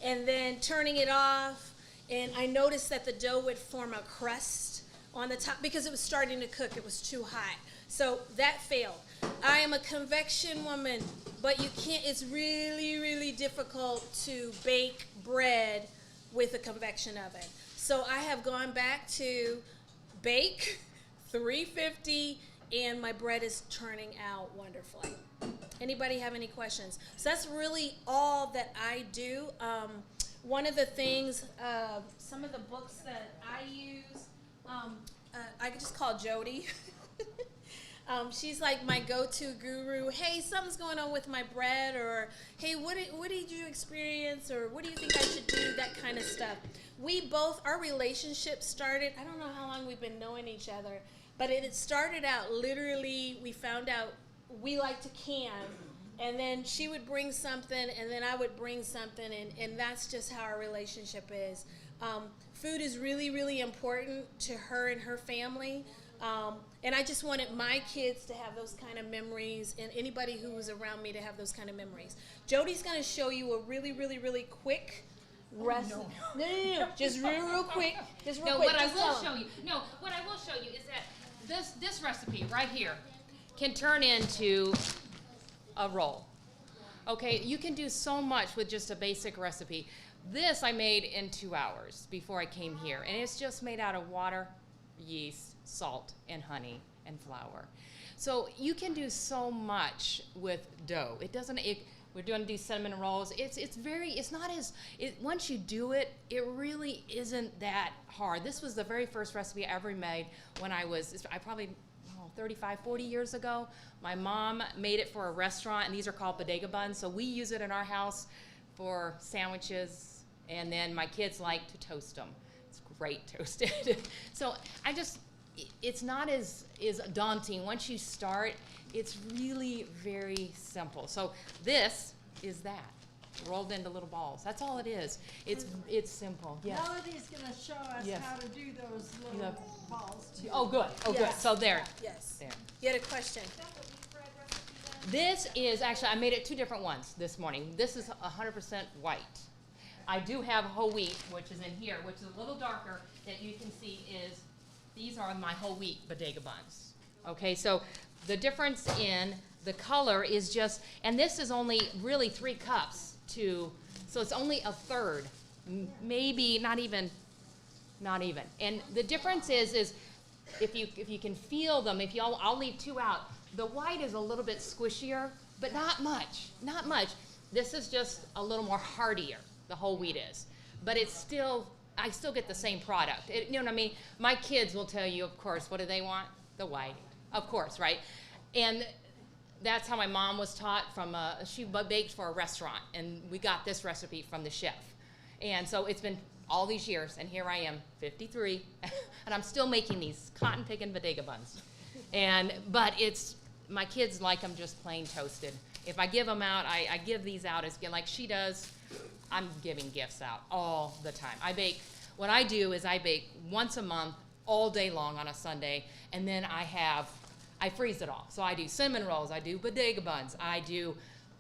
and then turning it off, and I noticed that the dough would form a crust on the top because it was starting to cook. It was too hot. So that failed. I am a convection woman, but you can't, it's really, really difficult to bake bread with a convection oven. So I have gone back to bake 350, and my bread is turning out wonderfully. Anybody have any questions? So that's really all that I do. One of the things, some of the books that I use, I could just call Jody. She's like my go-to guru. Hey, something's going on with my bread, or hey, what did you experience, or what do you think I should do, that kind of stuff. Our relationship started, I don't know how long we've been knowing each other, but it started out literally, we found out we like to can, and then she would bring something, and then I would bring something, and that's just how our relationship is. Food is really, really important to her and her family. And I just wanted my kids to have those kind of memories, and anybody who was around me to have those kind of memories. Jody's going to show you a really, really, really quick recipe. No. Just real quick. Just real quick. What I will show you is that this recipe right here can turn into a roll. Okay, you can do so much with just a basic recipe. This I made in 2 hours before I came here, and it's just made out of water, yeast, salt, and honey, and flour. So you can do so much with dough. It doesn't. We're doing these cinnamon rolls. It's not as, once you do it, it really isn't that hard. This was the very first recipe I ever made when I probably 35, 40 years ago. My mom made it for a restaurant, and these are called bodega buns. So we use it in our house for sandwiches, and then my kids like to toast them. It's great toasted. So it's not as daunting. Once you start, it's really very simple. So this is that, rolled into little balls. That's all it is. It's simple. Yes. Melody's gonna show us Yes. how to do those little balls too. Oh, good. Oh, good. Yes. So there. Yes. There. You had a question. This is actually, I made it 2 different ones this morning. This is 100% white. I do have whole wheat, which is in here, which is a little darker, that you can see is, these are my whole wheat bodega buns. Okay, so the difference in the color is just, and this is only really 3 cups so it's only a third, maybe not even. And the difference is if you can feel them, I'll leave 2 out. The white is a little bit squishier, but not much. This is just a little more heartier, the whole wheat is. But I still get the same product. You know what I mean? My kids will tell you, of course, what do they want? The white. Of course, right? And that's how my mom was taught she baked for a restaurant, and we got this recipe from the chef. And so it's been all these years, and here I am, 53, and I'm still making these cotton picking bodega buns. But my kids like them just plain toasted. If I give them out, I give these out as, like she does. I'm giving gifts out all the time. What I do is I bake once a month, all day long on a Sunday, and then I freeze it all. So I do cinnamon rolls, I do bodega buns, I do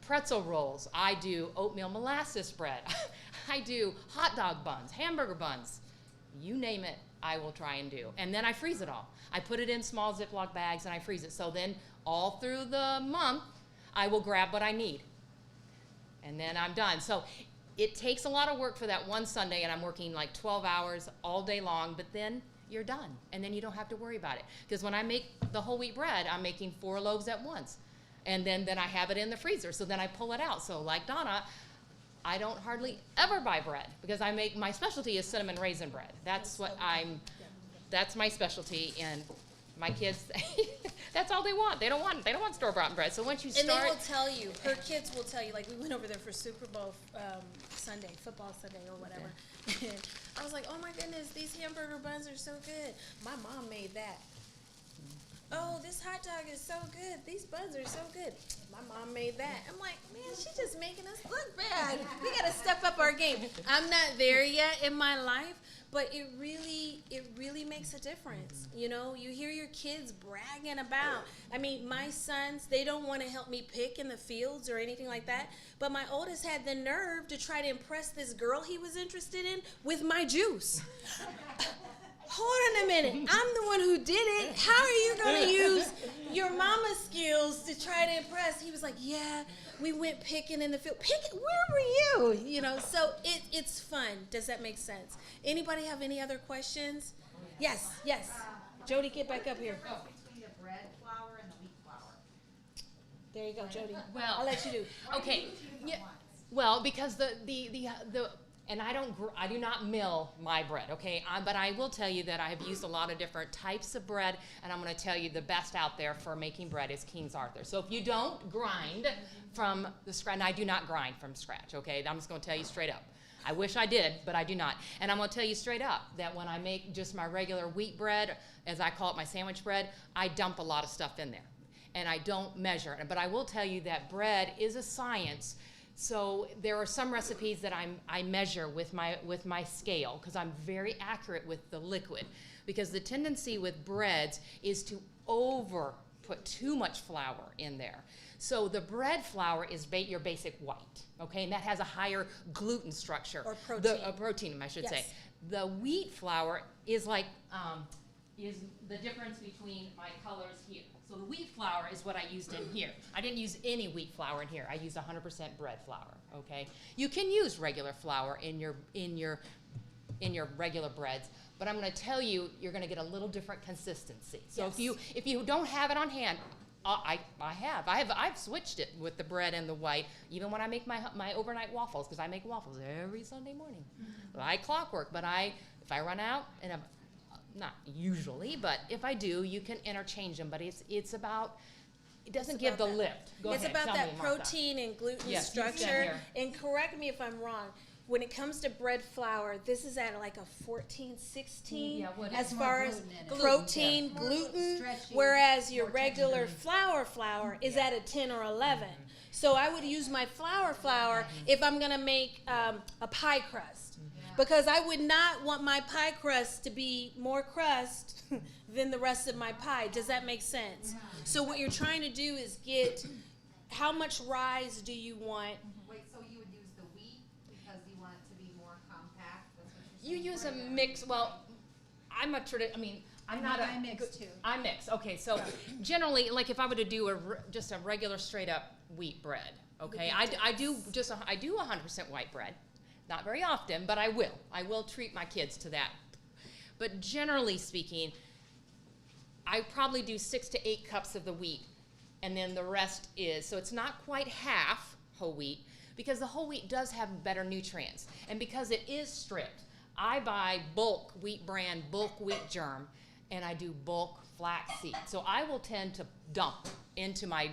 pretzel rolls, I do oatmeal molasses bread, I do hot dog buns, hamburger buns, you name it, I will try and do. And then I freeze it all. I put it in small Ziploc bags and I freeze it. So then all through the month, I will grab what I need. And then I'm done. So it takes a lot of work for that one Sunday, and I'm working like 12 hours all day long, but then you're done, and then you don't have to worry about it. Because when I make the whole wheat bread, I'm making 4 loaves at once, and then I have it in the freezer, so then I pull it out. So like Donna, I don't hardly ever buy bread, because my specialty is cinnamon raisin bread. That's my specialty, and my kids, that's all they want. They don't want store-bought bread. So once you start, And they will tell you, her kids will tell you, like we went over there for Super Bowl Sunday, football Sunday or whatever. And I was like, oh my goodness, these hamburger buns are so good. My mom made that. Oh, this hot dog is so good. These buns are so good. My mom made that. I'm like, man, she's just making us look bad. We got to step up our game. I'm not there yet in my life, but it really makes a difference. You know, you hear your kids bragging about, I mean, my sons, they don't want to help me pick in the fields or anything like that, but my oldest had the nerve to try to impress this girl he was interested in with my juice. Hold on a minute. I'm the one who did it. How are you going to use your mama's skills to try to impress? He was like, yeah, we went picking in the field. Picking? Where were you? You know, so it's fun. Does that make sense? Anybody have any other questions? Yes. Jody, get back up here. Between the bread flour and the wheat flour. There you go, Jody. Well, I'll let you do. okay. Yeah. Well, because the and I do not mill my bread, okay? But I will tell you that I have used a lot of different types of bread, and I'm going to tell you the best out there for making bread is King's Arthur. So if you don't grind from the scratch, and I do not grind from scratch, okay? I'm just going to tell you straight up. I wish I did, but I do not. And I'm going to tell you straight up that when I make just my regular wheat bread, as I call it, my sandwich bread, I dump a lot of stuff in there, and I don't measure it. But I will tell you that bread is a science. So there are some recipes that I measure with my scale, because I'm very accurate with the liquid. Because the tendency with breads is to put too much flour in there. So the bread flour is your basic white, okay, and that has a higher gluten structure. Or protein. Protein, I should say. Yes. The wheat flour is like is the difference between my colors here. So the wheat flour is what I used in here. I didn't use any wheat flour in here. I used 100% bread flour, okay? You can use regular flour in your regular breads, but I'm going to tell you, you're going to get a little different consistency. So Yes. if you don't have it on hand, I've switched it with the bread and the white, even when I make my overnight waffles, because I make waffles every Sunday morning. Like clockwork, but if I run out, and not usually, but if I do, you can interchange them, but it's about, it doesn't give the lift. Go It's ahead, about tell me, that Martha. protein and gluten Yes, you stand structure. here. And correct me if I'm wrong. When it comes to bread flour, this is at like a 14, 16 Yeah, what as is far more as gluten in it. protein, More gluten, stretchy, whereas your more regular texture. flour is at a 10 or 11. So I would use my flour if I'm going to make a pie crust. Because I would not want my pie crust to be more crust than the rest of my pie. Does that make sense? So what you're trying to do is get, how much rise do you want? Wait, so you would use the wheat because you want it to be more compact? That's what You you're use saying? a mix, well, I'm not I mix too. I mix, okay, so generally, like if I were to do just a regular straight up wheat bread, okay, I do 100% white bread. Not very often, but I will treat my kids to that. But generally speaking, I probably do 6 to 8 cups of the wheat, and then the rest is, so it's not quite half whole wheat, because the whole wheat does have better nutrients. And because it is stripped, I buy bulk wheat bran, bulk wheat germ, and I do bulk flax seed. So I will tend to dump into my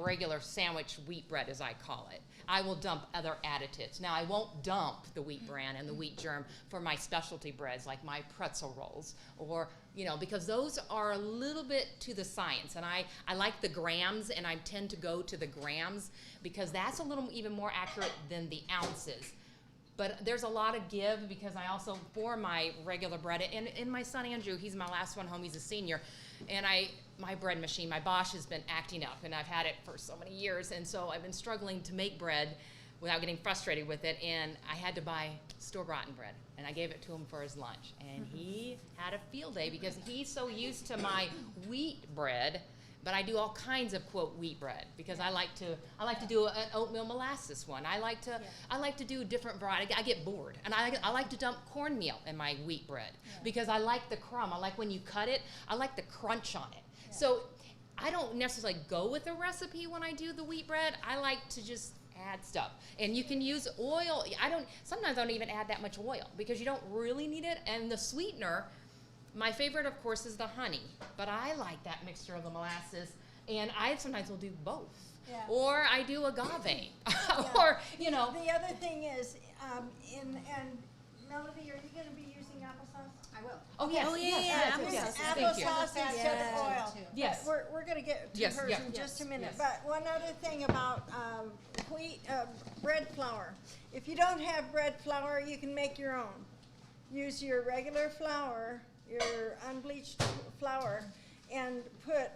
regular sandwich wheat bread, as I call it. I will dump other additives. Now, I won't dump the wheat bran and the wheat germ for my specialty breads, like my pretzel rolls, or, because those are a little bit to the science. And I like the grams, and I tend to go to the grams, because that's a little even more accurate than the ounces. But there's a lot of give, because I also, for my regular bread, and my son Andrew, he's my last one home, he's a senior, and my bread machine, my Bosch, has been acting up, and I've had it for so many years, and so I've been struggling to make bread without getting frustrated with it, and I had to buy store-bought bread, and I gave it to him for his lunch, and he had a field day, because he's so used to my wheat bread. But I do all kinds of, quote, wheat bread, because I like to do an oatmeal molasses one. I like to do different variety. I get bored, and I like to dump cornmeal in my wheat bread, because I like the crumb. I like when you cut it. I like the crunch on it. So I don't necessarily go with a recipe when I do the wheat bread. I like to just add stuff, and you can use oil. Sometimes I don't even add that much oil, because you don't really need it. And the sweetener. My favorite, of course, is the honey, but I like that mixture of the molasses, and I sometimes will do both. Yeah. Or I do agave, Yeah. or, The other thing is, and Melody, are you gonna be using applesauce? I will. Oh, yes, Oh, yeah, yes, yeah, yes, yes, applesauce. thank you. Applesauce instead of Yeah. oil. Too. Yes. But we're gonna get to Yes, hers yeah. in just a minute. Yes. But one other thing about bread flour. If you don't have bread flour, you can make your own. Use your regular flour, your unbleached flour, and put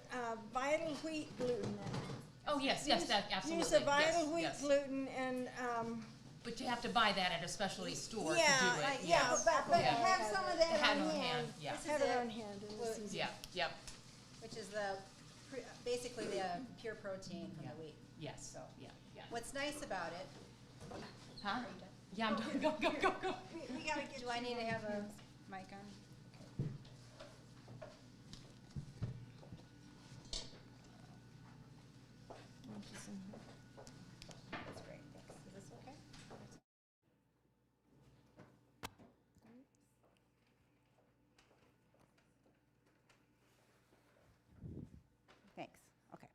vital wheat gluten in it. Oh, yes, that, absolutely. Use the vital yes, wheat yes. gluten and, But you have to buy that at a specialty store to yeah, do it. yeah, but Yeah. have some of that Have on it on hand. hand, yeah. Have it on hand in the season. Yeah, yep, Which is basically the pure protein from Yeah. the wheat. yes, so, yeah. What's nice about it, Huh? are you done? Yeah, I'm done. Go. We gotta get Do I you need to one. have a mic on? That's great, thanks. Is this okay? Thanks, okay.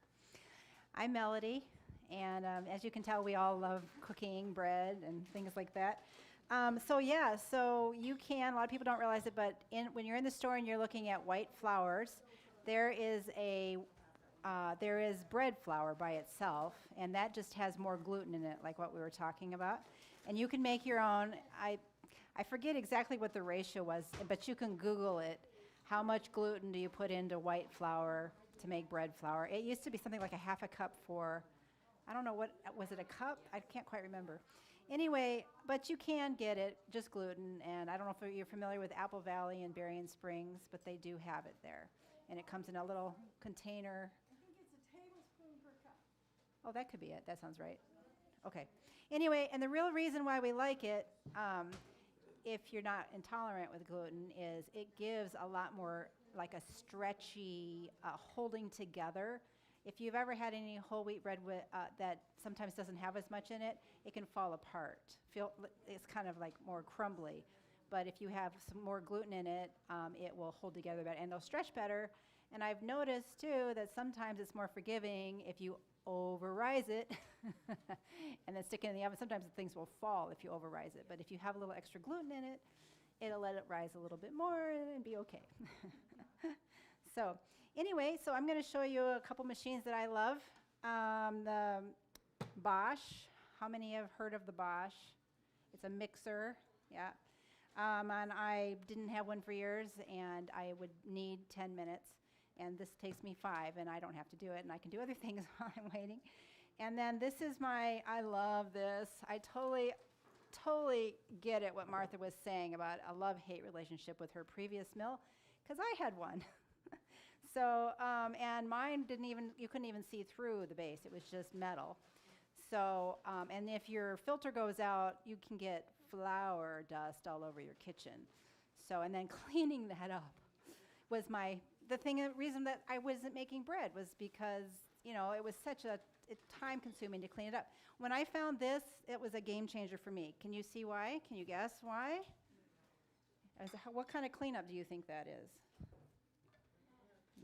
I'm Melody, and as you can tell, we all love cooking, bread, and things like that. So you can, a lot of people don't realize it, but when you're in the store and you're looking at white flours, there is bread flour by itself, and that just has more gluten in it, like what we were talking about. And you can make your own. I forget exactly what the ratio was, but you can Google it. How much gluten do you put into white flour to make bread flour? It used to be something like a half a cup for, I don't know, what was it, a cup? I can't quite remember. Anyway, but you can get it, just gluten, and I don't know if you're familiar with Apple Valley and Berrien Springs, but they do have it there. And it comes in a little container. I think it's a tablespoon per cup. Oh, that could be it. That sounds right. Okay. Anyway, and the real reason why we like it, if you're not intolerant with gluten, is it gives a lot more like a stretchy holding together. If you've ever had any whole wheat bread that sometimes doesn't have as much in it, it can fall apart. It's kind of like more crumbly. But if you have some more gluten in it, it will hold together better and they'll stretch better. And I've noticed too that sometimes it's more forgiving if you over-rise it and then stick it in the oven. Sometimes the things will fall if you over-rise it. But if you have a little extra gluten in it, it'll let it rise a little bit more and be okay. So anyway, so I'm going to show you a couple machines that I love. The Bosch. How many have heard of the Bosch? It's a mixer. Yeah. And I didn't have one for years, and I would need 10 minutes. And this takes me 5, and I don't have to do it, and I can do other things while I'm waiting. And then this is I love this. I totally get it what Martha was saying about a love-hate relationship with her previous mill, because I had one. So, and mine you couldn't even see through the base. It was just metal. So, and if your filter goes out, you can get flour dust all over your kitchen. So, and then cleaning that up was the reason that I wasn't making bread was because, it was such a time consuming to clean it up. When I found this, it was a game changer for me. Can you see why? Can you guess why? What kind of cleanup do you think that is?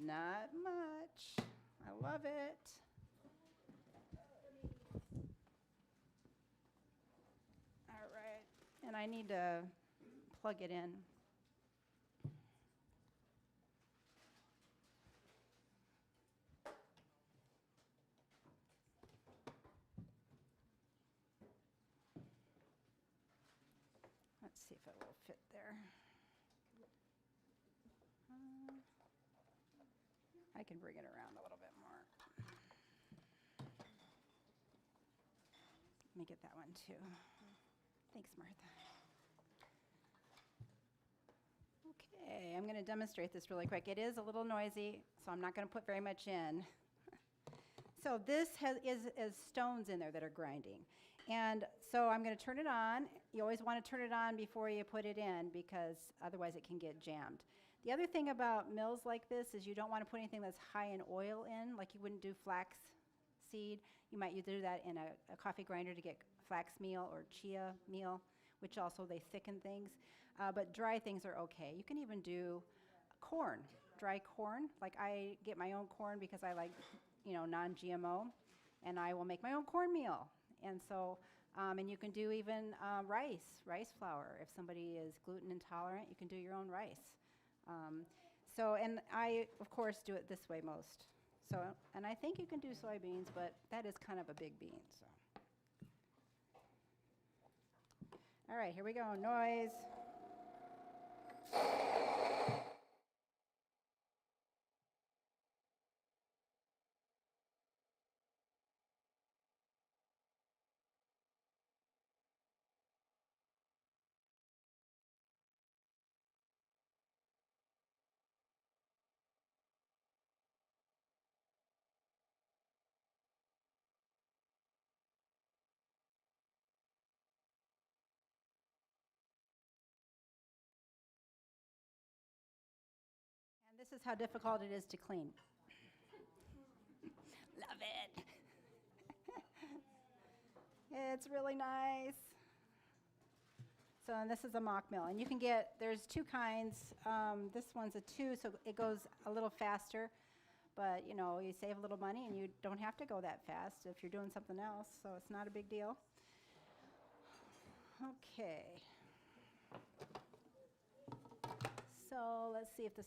Not much. I love it. All right. And I need to plug it in. Let's see if it will fit there. I can bring it around a little bit more. Let me get that one too. Thanks, Martha. Okay, I'm going to demonstrate this really quick. It is a little noisy, so I'm not going to put very much in. So this is stones in there that are grinding. And so I'm going to turn it on. You always want to turn it on before you put it in because otherwise it can get jammed. The other thing about mills like this is you don't want to put anything that's high in oil in, like you wouldn't do flax seed. You might do that in a coffee grinder to get flax meal or chia meal, which also they thicken things. But dry things are okay. You can even do corn, dry corn. Like I get my own corn because I like, non-GMO, and I will make my own cornmeal. And so, and you can do even rice flour. If somebody is gluten intolerant, you can do your own rice. So, and I, of course, do it this way most. So, and I think you can do soybeans, but that is kind of a big bean, so. All right, here we go, noise. And this is how difficult it is to clean. Love it. It's really nice. So, and this is a mock mill. And you can there's 2 kinds. This one's a 2, so it goes a little faster. But, you save a little money and you don't have to go that fast if you're doing something else. So it's not a big deal. Okay. So let's see if you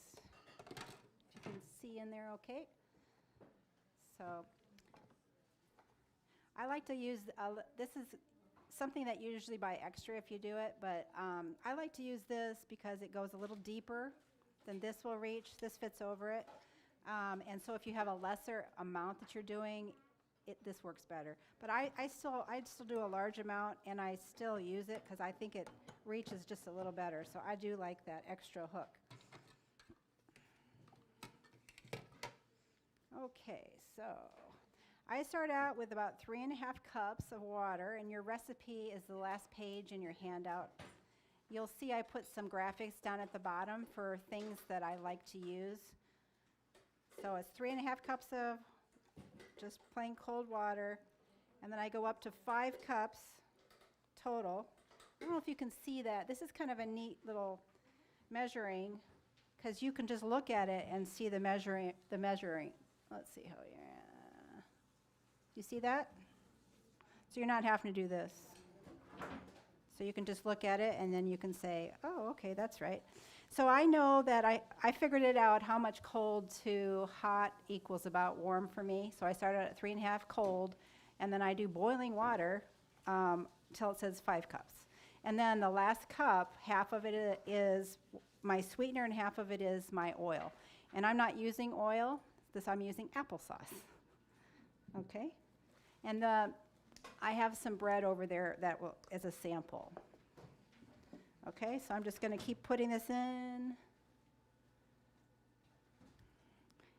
can see in there okay. So I like to use, this is something that you usually buy extra if you do it, but I like to use this because it goes a little deeper than this will reach. This fits over it. And so if you have a lesser amount that you're doing, this works better. But I still do a large amount, and I still use it because I think it reaches just a little better. So I do like that extra hook. Okay, so I start out with about 3.5 cups of water, and your recipe is the last page in your handout. you'll see I put some graphics down at the bottom for things that I like to use. So it's 3.5 cups of just plain cold water, and then I go up to 5 cups total. I don't know if you can see that. This is kind of a neat little measuring, because you can just look at it and see the measuring. Let's see how you. Do you see that? So you're not having to do this. So you can just look at it and then you can say, oh, okay, that's right. So I know that I figured it out how much cold to hot equals about warm for me. So I started at 3.5 cold, and then I do boiling water till it says 5 cups. And then the last cup, half of it is my sweetener and half of it is my oil. And I'm not using oil. I'm using applesauce. Okay? And I have some bread over there that is a sample. Okay, so I'm just going to keep putting this in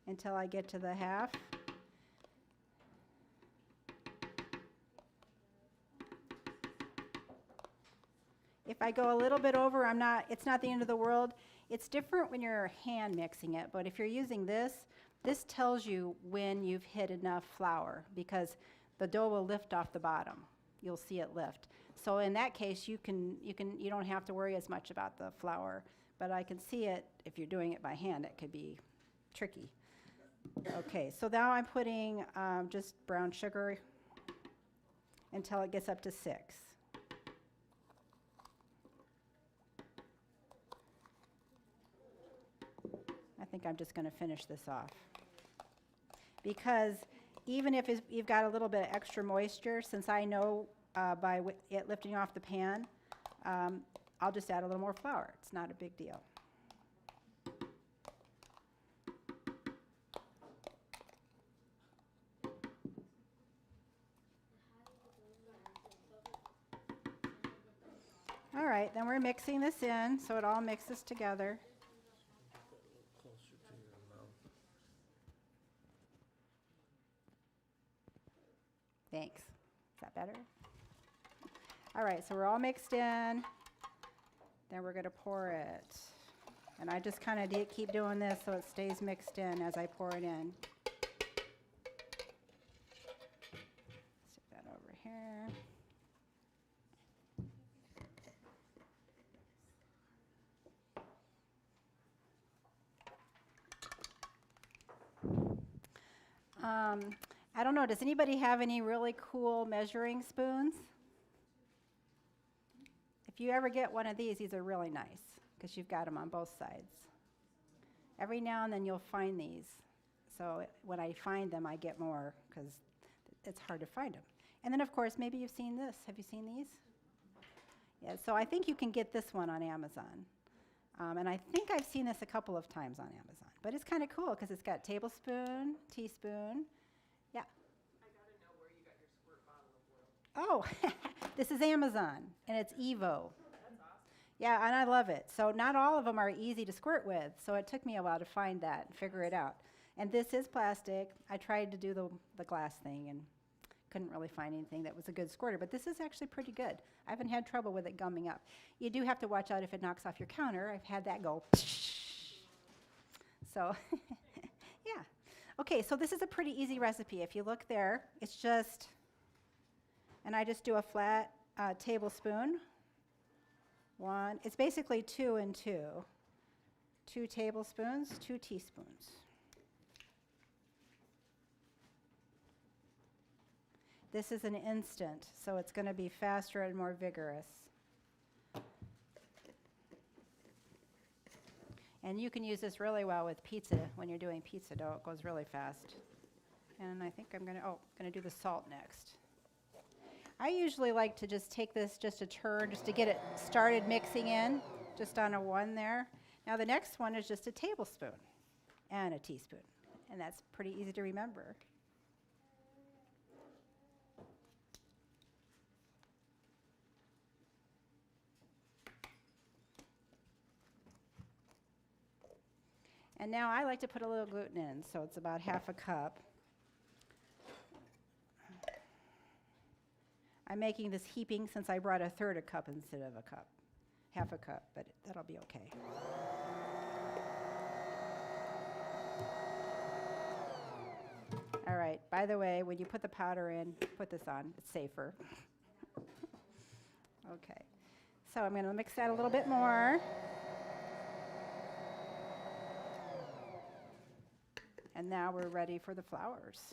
until I get to the half. If I go a little bit over, it's not the end of the world. It's different when you're hand mixing it, but if you're using this tells you when you've hit enough flour, because the dough will lift off the bottom. You'll see it lift. So in that case, you don't have to worry as much about the flour, but I can see it if you're doing it by hand. It could be tricky. Okay, so now I'm putting just brown sugar until it gets up to 6. I think I'm just going to finish this off, because even if you've got a little bit of extra moisture, since I know by it lifting off the pan, I'll just add a little more flour. It's not a big deal. All right, then we're mixing this in so it all mixes together. Thanks. Is that better? All right, so we're all mixed in. Then we're going to pour it. And I just kind of keep doing this so it stays mixed in as I pour it in. Stick that over here. I don't know, does anybody have any really cool measuring spoons? If you ever get one of these are really nice because you've got them on both sides. Every now and then you'll find these. So when I find them, I get more because it's hard to find them. And then, of course, maybe you've seen this. Have you seen these? Yeah, so I think you can get this one on Amazon. And I think I've seen this a couple of times on Amazon. But it's kind of cool because it's got tablespoon, teaspoon. Yeah. I gotta know where you got your squirt bottle of oil. Oh, this is Amazon, and it's Evo. That's awesome. Yeah, and I love it. So not all of them are easy to squirt with, so it took me a while to find that and figure it out. And this is plastic. I tried to do the glass thing and couldn't really find anything that was a good squirter, but this is actually pretty good. I haven't had trouble with it gumming up. You do have to watch out if it knocks off your counter. I've had that go. So, yeah. Okay, so this is a pretty easy recipe. If you look there, it's just, and I just do a flat tablespoon. One, it's basically 2 and 2. 2 tablespoons, 2 teaspoons. This is an instant, so it's going to be faster and more vigorous. And you can use this really well with pizza when you're doing pizza dough. It goes really fast. And I think I'm going to do the salt next. I usually like to just take this just a turn just to get it started mixing in, just on a 1 there. Now the next one is just a tablespoon and a teaspoon, and that's pretty easy to remember. And now I like to put a little gluten in, so it's about half a cup. I'm making this heaping since I brought a third a cup instead of a cup. half a cup, but that'll be okay. All right, by the way, when you put the powder in, put this on, it's safer. Okay, so I'm gonna mix that a little bit more. And now we're ready for the flowers.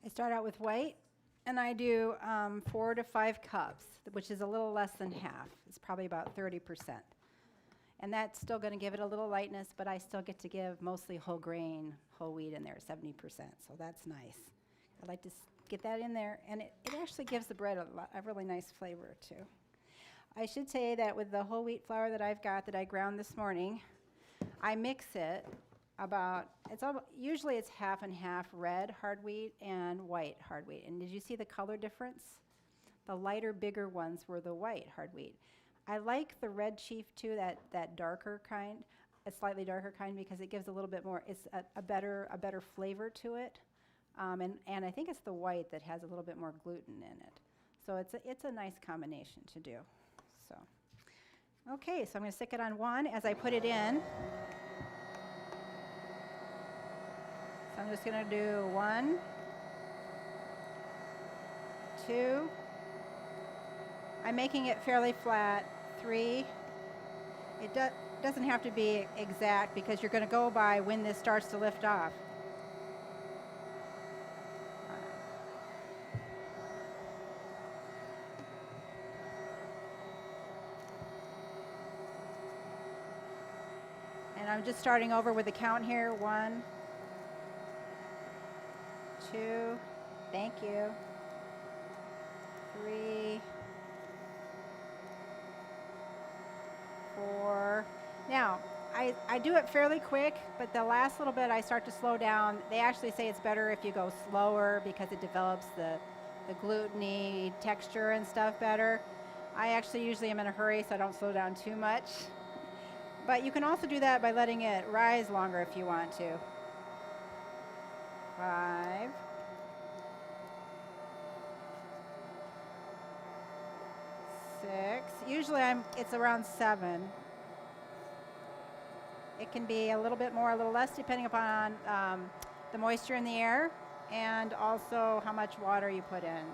I start out with white, and I do 4 to 5 cups, which is a little less than half. It's probably about 30%. And that's still going to give it a little lightness, but I still get to give mostly whole grain, whole wheat in there, 70%. So that's nice. I like to get that in there, and it actually gives the bread a really nice flavor too. I should say that with the whole wheat flour that I've got that I ground this morning, I mix it about, usually it's half and half red hard wheat and white hard wheat. And did you see the color difference? The lighter, bigger ones were the white hard wheat. I like the red chief too, that darker kind, a slightly darker kind, because it gives a little bit more, it's a better flavor to it. And I think it's the white that has a little bit more gluten in it. So it's a nice combination to do. So, okay, so I'm going to stick it on one as I put it in. So I'm just going to do 1, 2. I'm making it fairly flat. 3. It doesn't have to be exact because you're going to go by when this starts to lift off. And I'm just starting over with the count here. 1, 2, thank you. 3, 4. Now, I do it fairly quick, but the last little bit I start to slow down. They actually say it's better if you go slower because it develops the gluten-y texture and stuff better. I actually usually am in a hurry, so I don't slow down too much. But you can also do that by letting it rise longer if you want to. 5. 6. Usually it's around 7. It can be a little bit more, a little less, depending upon the moisture in the air and also how much water you put in.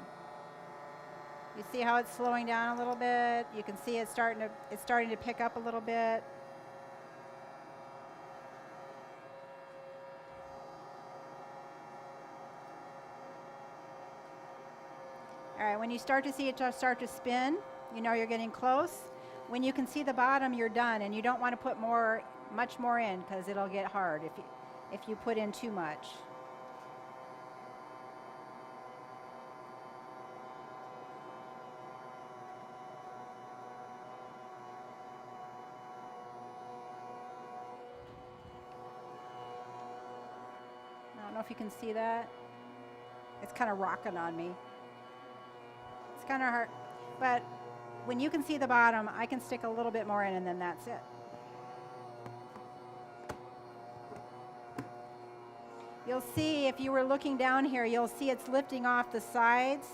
You see how it's slowing down a little bit? You can see it's starting to pick up a little bit. All right, when you start to see it start to spin, you know you're getting close. When you can see the bottom, you're done, and you don't want to put much more in because it'll get hard if you put in too much. I don't know if you can see that. It's kind of rocking on me. It's kind of hard, but when you can see the bottom, I can stick a little bit more in and then that's it. You'll see if you were looking down here, you'll see it's lifting off the sides.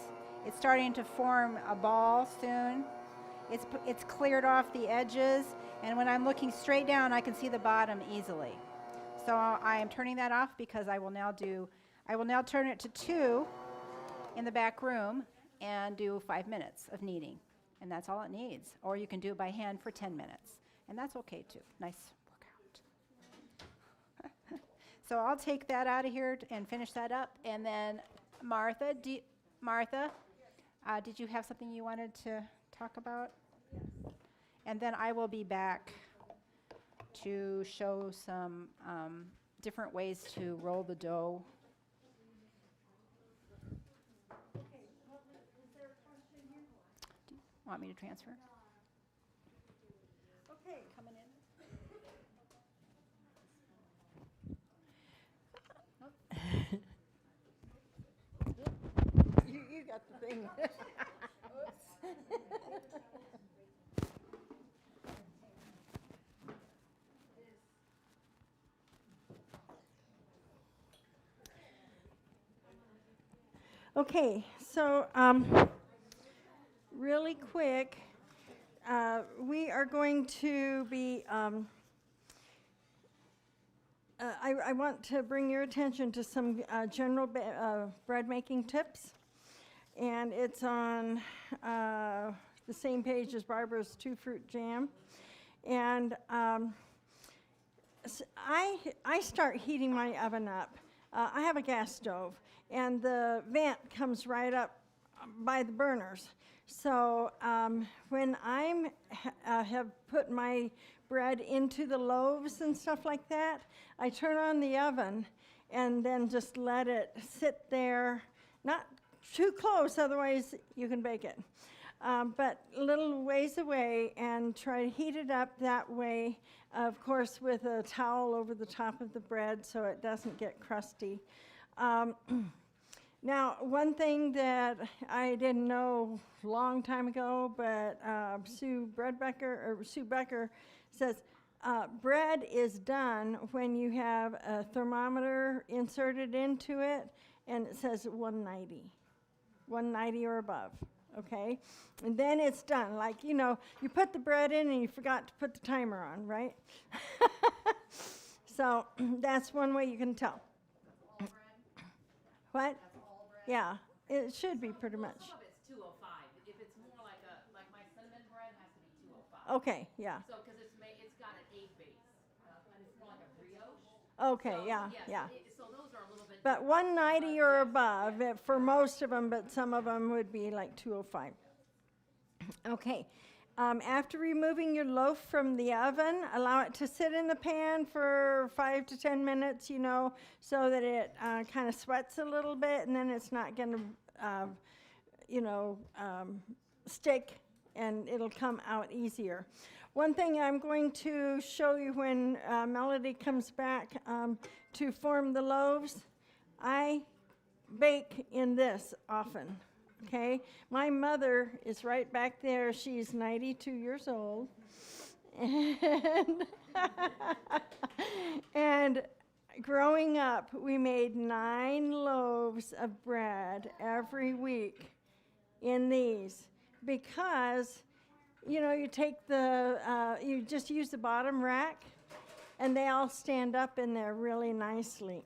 It's starting to form a ball soon. It's cleared off the edges, and when I'm looking straight down, I can see the bottom easily. So I am turning that off because I will now turn it to 2 in the back room and do 5 minutes of kneading. And that's all it needs. Or you can do it by hand for 10 minutes. And that's okay too. Nice workout. So I'll take that out of here and finish that up. And then Martha, did you have something you wanted to talk about? And then I will be back to show some different ways to roll the dough. Want me to transfer? Okay, coming in. You got the thing. Okay, so really quick, we are going to be, I want to bring your attention to some general bread making tips. And it's on the same page as Barbara's 2-fruit jam. And I start heating my oven up. I have a gas stove, and the vent comes right up by the burners. So when I have put my bread into the loaves and stuff like that, I turn on the oven and then just let it sit there, not too close, otherwise you can bake it. But a little ways away, and try to heat it up that way, of course with a towel over the top of the bread so it doesn't get crusty. Now, one thing that I didn't know a long time ago, but Sue Becker says, bread is done when you have a thermometer inserted into it and it says 190 or above, okay? And then it's done. Like, you put the bread in and you forgot to put the timer on, right? So that's one way you can tell. All bread? What? That's all bread? Yeah, it should be pretty much. Some of it's 205. If it's more like my cinnamon bread has to be 205. Okay, yeah. So, because it's got an egg base, and it's more like a brioche. Okay, So, yeah, yes, yeah. So those are a little bit. But different. 190 or above for most of them, but some of them would be like 205. Okay. After removing your loaf from the oven, allow it to sit in the pan for 5 to 10 minutes, so that it kind of sweats a little bit, and then it's not going to, stick, and it'll come out easier. One thing I'm going to show you when Melody comes back to form the loaves, I bake in this often. Okay, my mother is right back there. She's 92 years old. And growing up, we made 9 loaves of bread every week in these because, you take you just use the bottom rack and they all stand up in there really nicely.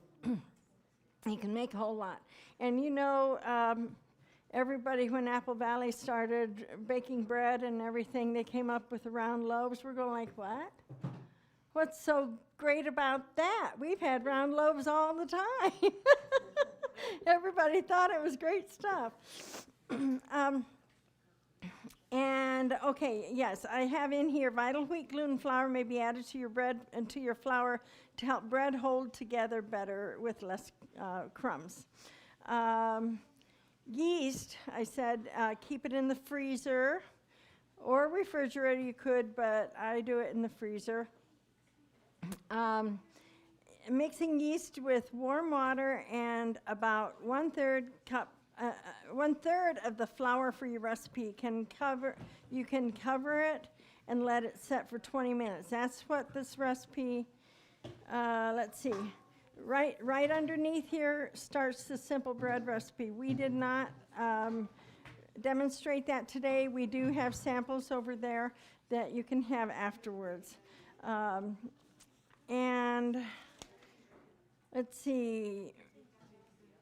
You can make a whole lot. And everybody, when Apple Valley started baking bread and everything, they came up with the round loaves. We're going like, what? What's so great about that? We've had round loaves all the time. Everybody thought it was great stuff. And okay, yes, I have in here vital wheat gluten flour may be added to your bread and to your flour to help bread hold together better with less crumbs. Yeast, I said, keep it in the freezer or refrigerator. You could, but I do it in the freezer. Mixing yeast with warm water and about 1/3 cup, 1/3 of the flour for your recipe you can cover it and let it set for 20 minutes. That's what this recipe, let's see. Right underneath here starts the simple bread recipe. We did not demonstrate that today. We do have samples over there that you can have afterwards. And let's see.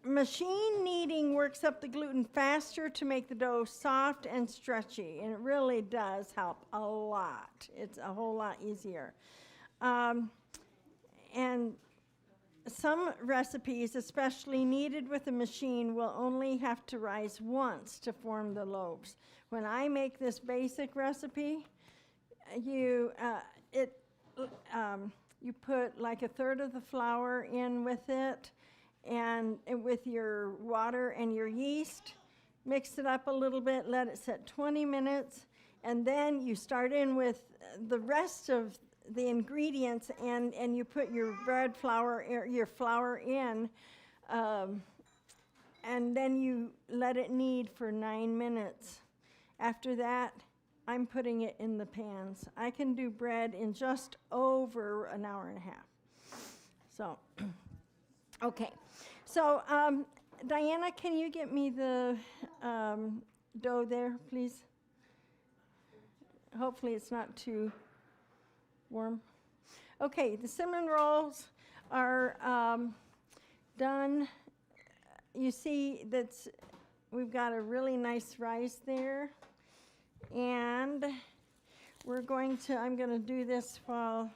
Machine kneading works up the gluten faster to make the dough soft and stretchy, and it really does help a lot. It's a whole lot easier. And some recipes, especially kneaded with a machine, will only have to rise once to form the loaves. When I make this basic recipe, you put like 1/3 of the flour in with it, and with your water and your yeast, mix it up a little bit, let it set 20 minutes, and then you start in with the rest of the ingredients, and you put your bread flour, your flour in, and then you let it knead for 9 minutes. After that, I'm putting it in the pans. I can do bread in just over an hour and a half. So, okay. So Diana, can you get me the dough there, please? Hopefully it's not too warm. Okay, the cinnamon rolls are done. You see that's we've got a really nice rise there, and I'm going to do this while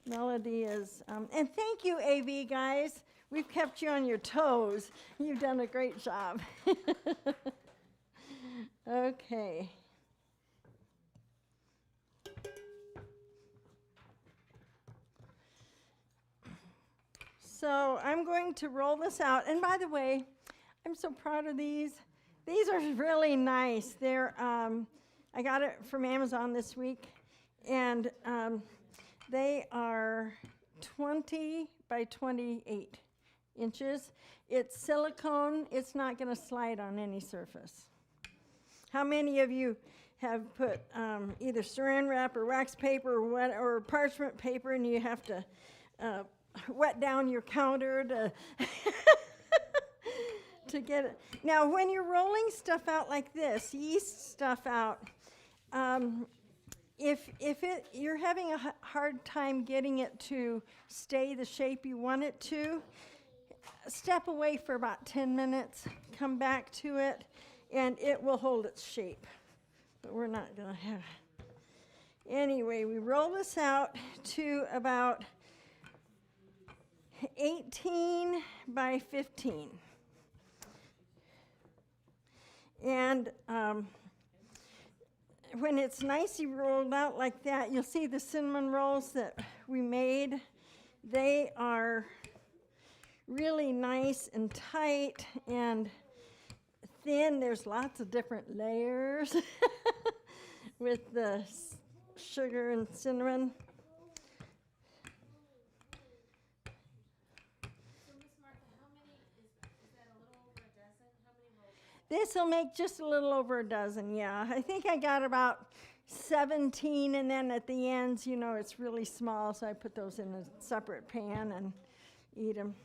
Melody is, and thank you, AV guys. We've kept you on your toes. You've done a great job. Okay. So I'm going to roll this out. And by the way, I'm so proud of these. These are really nice. They're, I got it from Amazon this week, and they are 20 by 28 inches. It's silicone. It's not going to slide on any surface. How many of you have put either saran wrap or wax paper or parchment paper, and you have to wet down your counter to to get it? Now, when you're rolling stuff out like this, yeast stuff out, if you're having a hard time getting it to stay the shape you want it to, step away for about 10 minutes, come back to it, and it will hold its shape. But we're not going to have it. Anyway, we roll this out to about 18 by 15. And when it's nicely rolled out like that, you'll see the cinnamon rolls that we made. They are really nice and tight and thin. There's lots of different layers with the sugar and cinnamon. So Miss Martha, how many is that, a little over a dozen? How many rolls? This will make just a little over a dozen, yeah. I think I got about 17, and then at the ends, you know, it's really small, so I put those in a separate pan and eat them.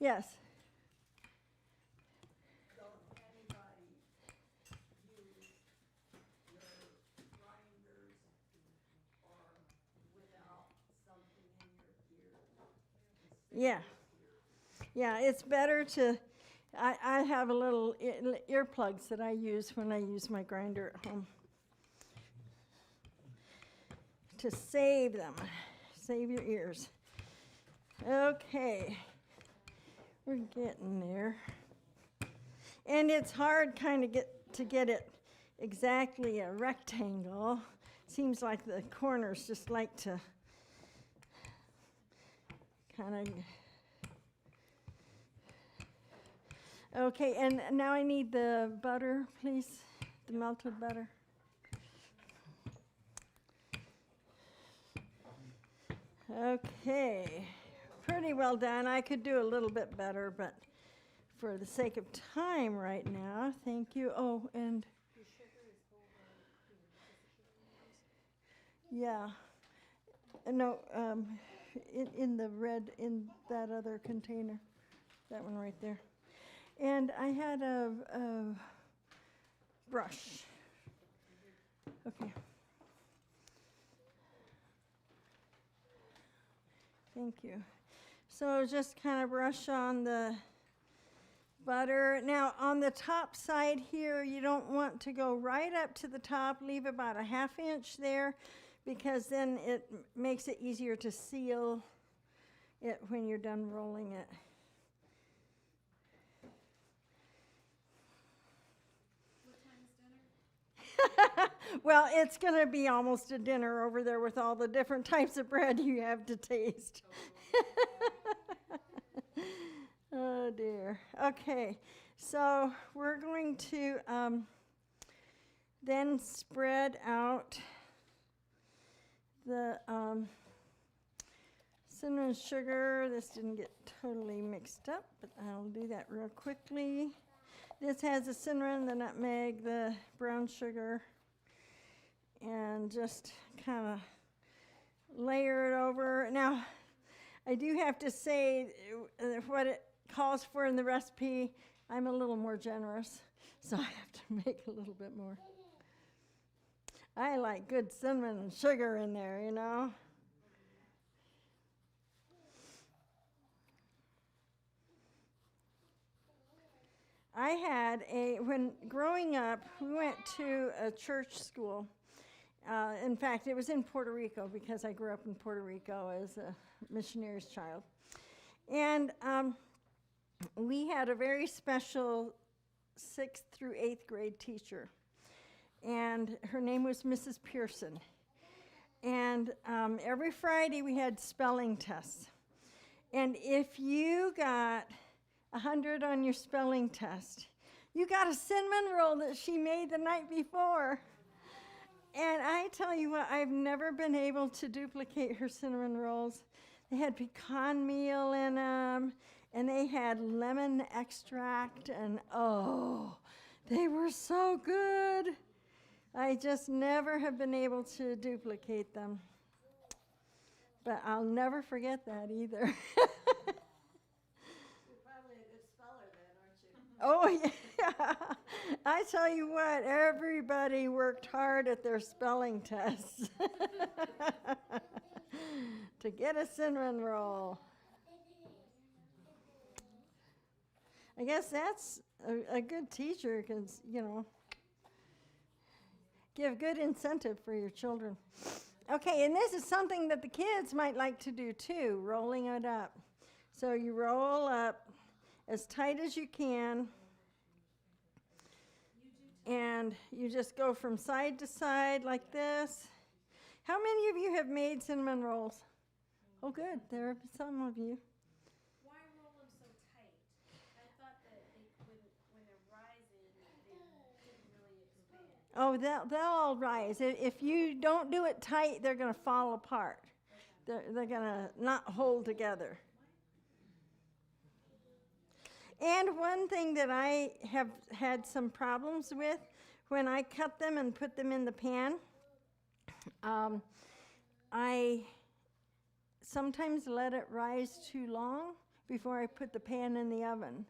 Yes. Yeah. Yeah, it's better to, I have a little earplugs that I use when I use my grinder at home to save them, save your ears. Okay, we're getting there. And it's hard kind of to get it exactly a rectangle. Seems like the corners just like to kind of. Okay, and now I need the butter, please, the melted butter. Okay, pretty well done. I could do a little bit better, but for the sake of time right now, thank you. Oh, and yeah, no, in the red, in that other container, that one right there. And I had a brush. Okay. Thank you. So just kind of brush on the butter. Now on the top side here, you don't want to go right up to the top. Leave about a ½ inch there, because then it makes it easier to seal it when you're done rolling it. Well, it's going to be almost a dinner over there with all the different types of bread you have to taste. Oh, dear. Okay, so we're going to then spread out the cinnamon sugar. This didn't get totally mixed up, but I'll do that real quickly. This has the cinnamon, the nutmeg, the brown sugar, and just kind of layer it over. Now, I do have to say what it calls for in the recipe, I'm a little more generous, so I have to make a little bit more. I like good cinnamon and sugar in there, you know. When growing up, we went to a church school. In fact, it was in Puerto Rico because I grew up in Puerto Rico as a missionary's child. And we had a very special 6th through 8th grade teacher. And her name was Mrs. Pearson. And every Friday we had spelling tests. And if you got 100 on your spelling test, you got a cinnamon roll that she made the night before. And I tell you what, I've never been able to duplicate her cinnamon rolls. They had pecan meal in them, and they had lemon extract, and oh, they were so good. I just never have been able to duplicate them. But I'll never forget that either. Oh, yeah. I tell you what, everybody worked hard at their spelling tests to get a cinnamon roll. I guess that's a good teacher because, you know, give good incentive for your children. Okay, and this is something that the kids might like to do too, rolling it up. So you roll up as tight as you can, and you just go from side to side like this. How many of you have made cinnamon rolls? Oh, good. There are some of you. Why roll them so tight? I thought that when they're rising, they didn't really expand. Oh, they'll all rise. If you don't do it tight, they're going to fall apart. They're going to not hold together. And one thing that I have had some problems with when I cut them and put them in the pan, I sometimes let it rise too long before I put the pan in the oven.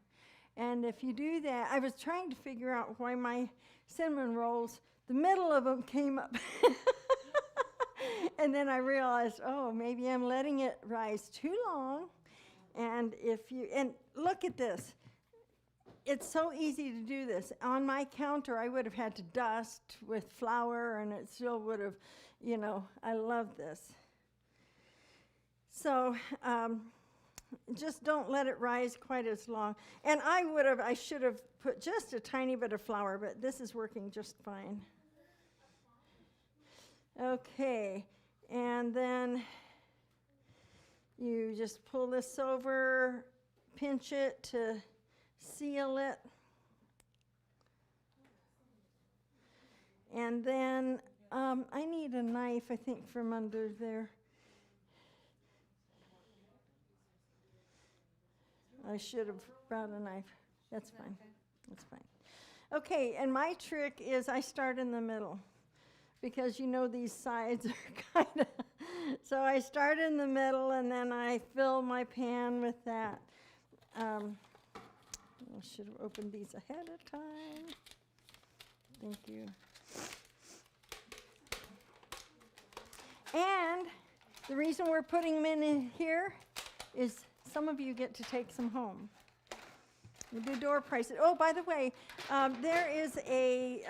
And if you do that, I was trying to figure out why my cinnamon rolls, the middle of them came up. And then I realized, oh, maybe I'm letting it rise too long. And look at this. It's so easy to do this. On my counter, I would have had to dust with flour, and it still would have, you know, I love this. So just don't let it rise quite as long. And I should have put just a tiny bit of flour, but this is working just fine. Okay, and then you just pull this over, pinch it to seal it. And then I need a knife, I think, from under there. I should have brought a knife. That's fine. That's fine. Okay, and my trick is I start in the middle because you know these sides are kind of... So I start in the middle and then I fill my pan with that. I should have opened these ahead of time. Thank you. And the reason we're putting them in here is some of you get to take some home. We do door prices. Oh, by the way, there is a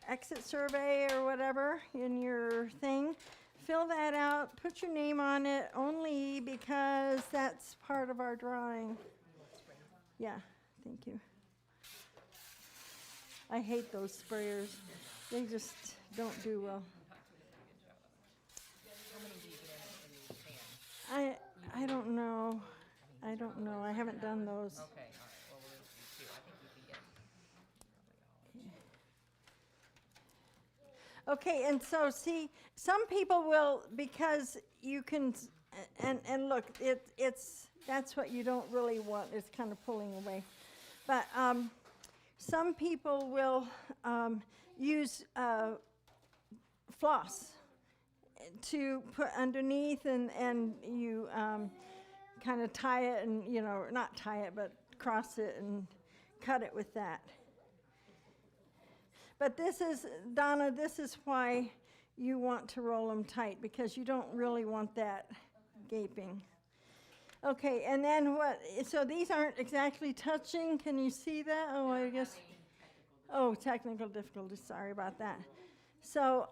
exit survey or whatever in your thing. Fill that out. Put your name on it only because that's part of our drawing. Yeah, thank you. I hate those sprayers. They just don't do well. I don't know. I don't know. I haven't done those. Okay, all right, well, we'll do two. I think you can get. Okay, and so see, some people will, because you can, and look, that's what you don't really want, is kind of pulling away. But some people will use floss to put underneath, and you kind of tie it and, you know, not tie it, but cross it and cut it with that. But this is, Donna, this is why you want to roll them tight, because you don't really want that gaping. Okay, and then what, so these aren't exactly touching, can you see that? Oh, I guess, oh, technical difficulty, sorry about that. So,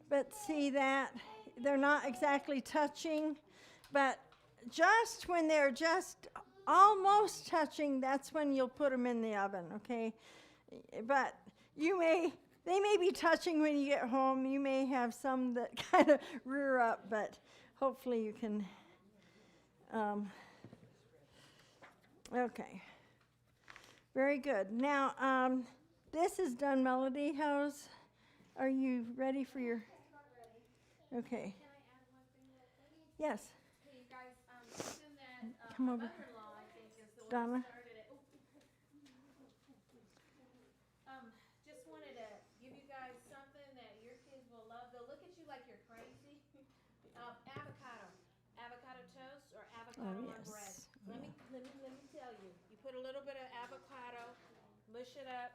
but see that, they're not exactly touching, but just when they're just almost touching, that's when you'll put them in the oven, okay? But they may be touching when you get home. You may have some that kind of rear up, but hopefully you can, okay. Very good. Now, this is done, Melody. Are you ready for your, okay. Yes. Hey, you guys, something that Come my over. mother-in-law, I think, is the one Donna. that started it. Just wanted to give you guys something that your kids will love. They'll look at you like you're crazy. Avocado toast or avocado on bread. Yes. Let me tell you. You put a little bit of avocado, mush it up.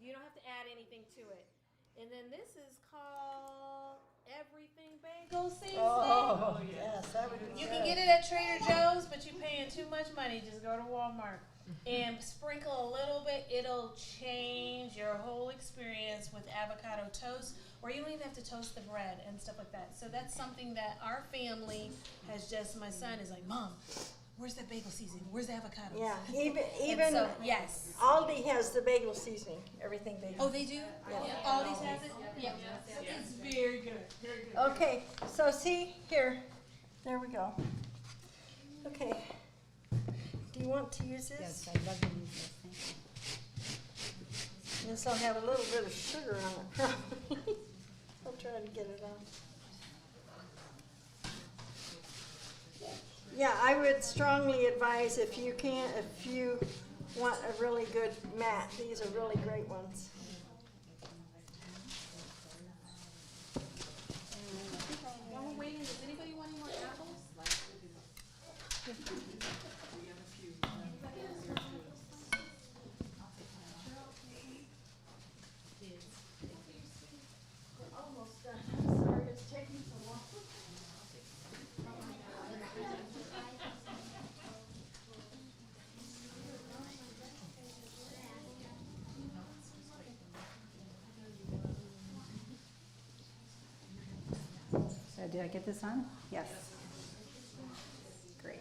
You don't have to add anything to it. And then this is called everything bagel seasoning. Oh, yes, that would be You good. can get it at Trader Joe's, but you're paying too much money. Just go to Walmart and sprinkle a little bit. It'll change your whole experience with avocado toast, or you don't even have to toast the bread and stuff like that. So that's something that our family has just, my son is like, Mom, where's that bagel seasoning? Where's the avocado? Yeah, And even so, yes. Aldi has the bagel seasoning, everything bagel. Oh, they do? Aldi's has it? Yeah. It's very good. Very good. Okay, so see, here, there we go. Okay. Do you want to use this? Yes, I'd love to use this. Thank you. This will have a little bit of sugar on it. I'll try to get it on. Yeah, I would strongly advise if you want a really good mat, these are really great ones. While we're waiting, does anybody want any more apples? We're almost done. Sorry it's taking so long. So did I get this on? Yes. Great.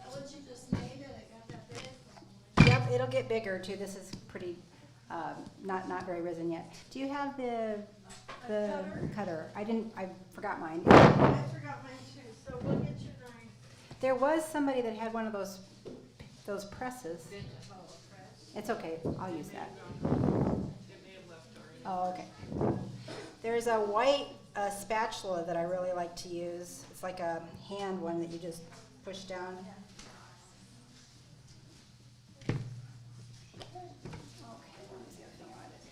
What you just made it, I got that big. Yep, it'll get bigger too. This is pretty, not very risen yet. Do you have the cutter? I forgot mine. I forgot mine too, so we'll get your knife. There was somebody that had one of those presses. It's okay, I'll use that. Oh, okay. There's a white spatula that I really like to use. It's like a hand one that you just push down. Okay, what was the other thing I wanted to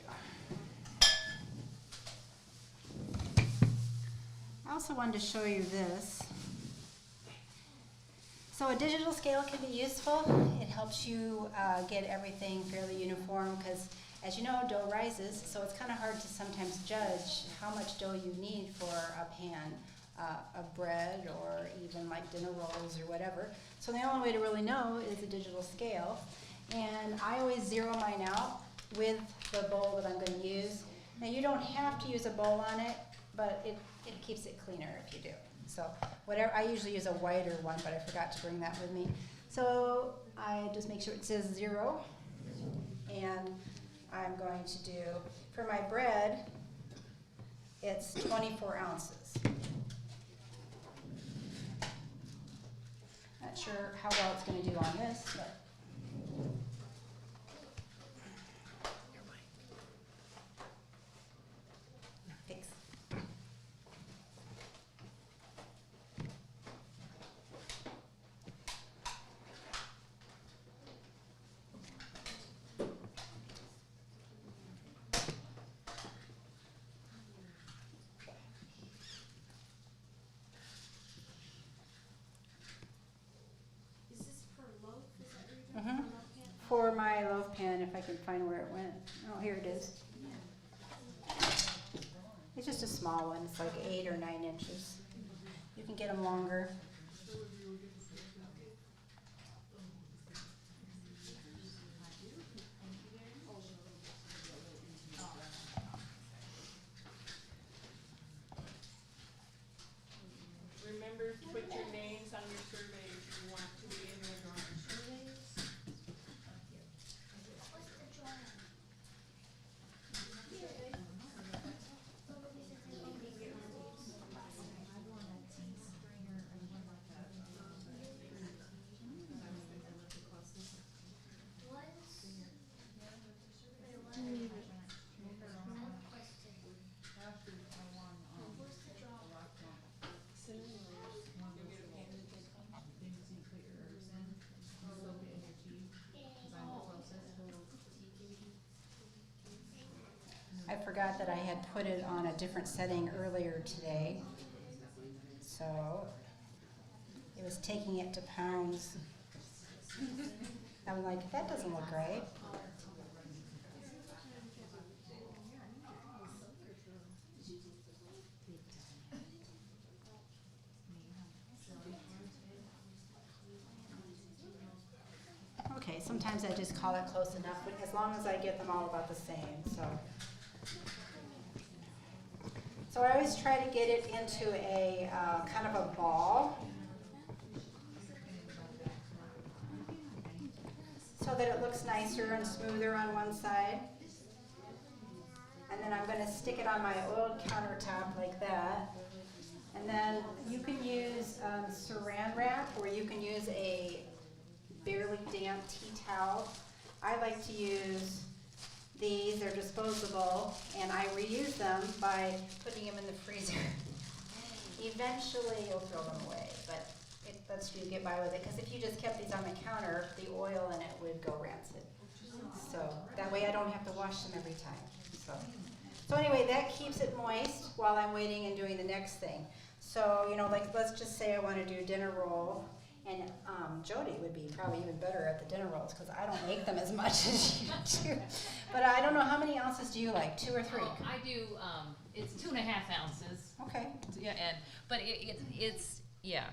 do? I also wanted to show you this. So a digital scale can be useful. It helps you get everything fairly uniform because, as you know, dough rises, so it's kind of hard to sometimes judge how much dough you need for a pan of bread or even like dinner rolls or whatever. So the only way to really know is a digital scale. And I always zero mine out with the bowl that I'm going to use. Now you don't have to use a bowl on it, but it keeps it cleaner if you do. So whatever, I usually use a whiter one, but I forgot to bring that with me. So I just make sure it says 0. And I'm going to do, for my bread, it's 24 ounces. Not sure how well it's going to do on this, but. Thanks. pen if I can find where it went. Oh, here it is. It's just a small one. It's like 8 or 9 inches. You can get them longer. Remember to put your names on your survey if you want to be in the drawing. What's the drawing? I forgot that I had put it on a different setting earlier today. So it was taking it to pounds. I'm like, that doesn't look right. Okay, sometimes I just call it close enough, but as long as I get them all about the same, so. So I always try to get it into a kind of a ball, so that it looks nicer and smoother on one side. And then I'm going to stick it on my oiled countertop like that. And then you can use saran wrap, or you can use a barely damp tea towel. I like to use these. They're disposable, and I reuse them by putting them in the freezer. Eventually you'll throw them away, but it lets you get by with it, because if you just kept these on the counter, the oil in it would go rancid. So that way I don't have to wash them every time. So anyway, that keeps it moist while I'm waiting and doing the next thing. So, you know, like, let's just say I want to do dinner roll, and Jody would be probably even better at the dinner rolls, because I don't make them as much as you do. But I don't know, how many ounces do you like, 2 or 3? I do, it's 2.5 ounces. Okay. Yeah, but it's, yeah.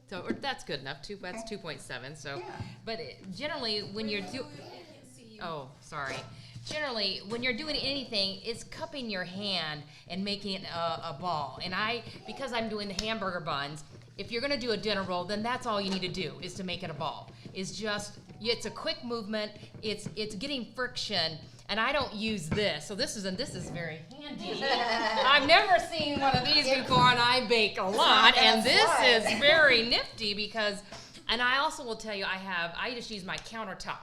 So, or that's good enough, that's Okay. 2.7, so. Yeah. But generally, when you're oh, sorry. Generally, when you're doing anything, it's cupping your hand and making it a ball. And because I'm doing the hamburger buns, if you're gonna do a dinner roll, then that's all you need to do, is to make it a ball. It's a quick movement, it's getting friction, and I don't use this. So this is very handy. I've never seen one of these before, and I bake a lot, and this is very nifty because, and I also will tell you, I just use my countertop,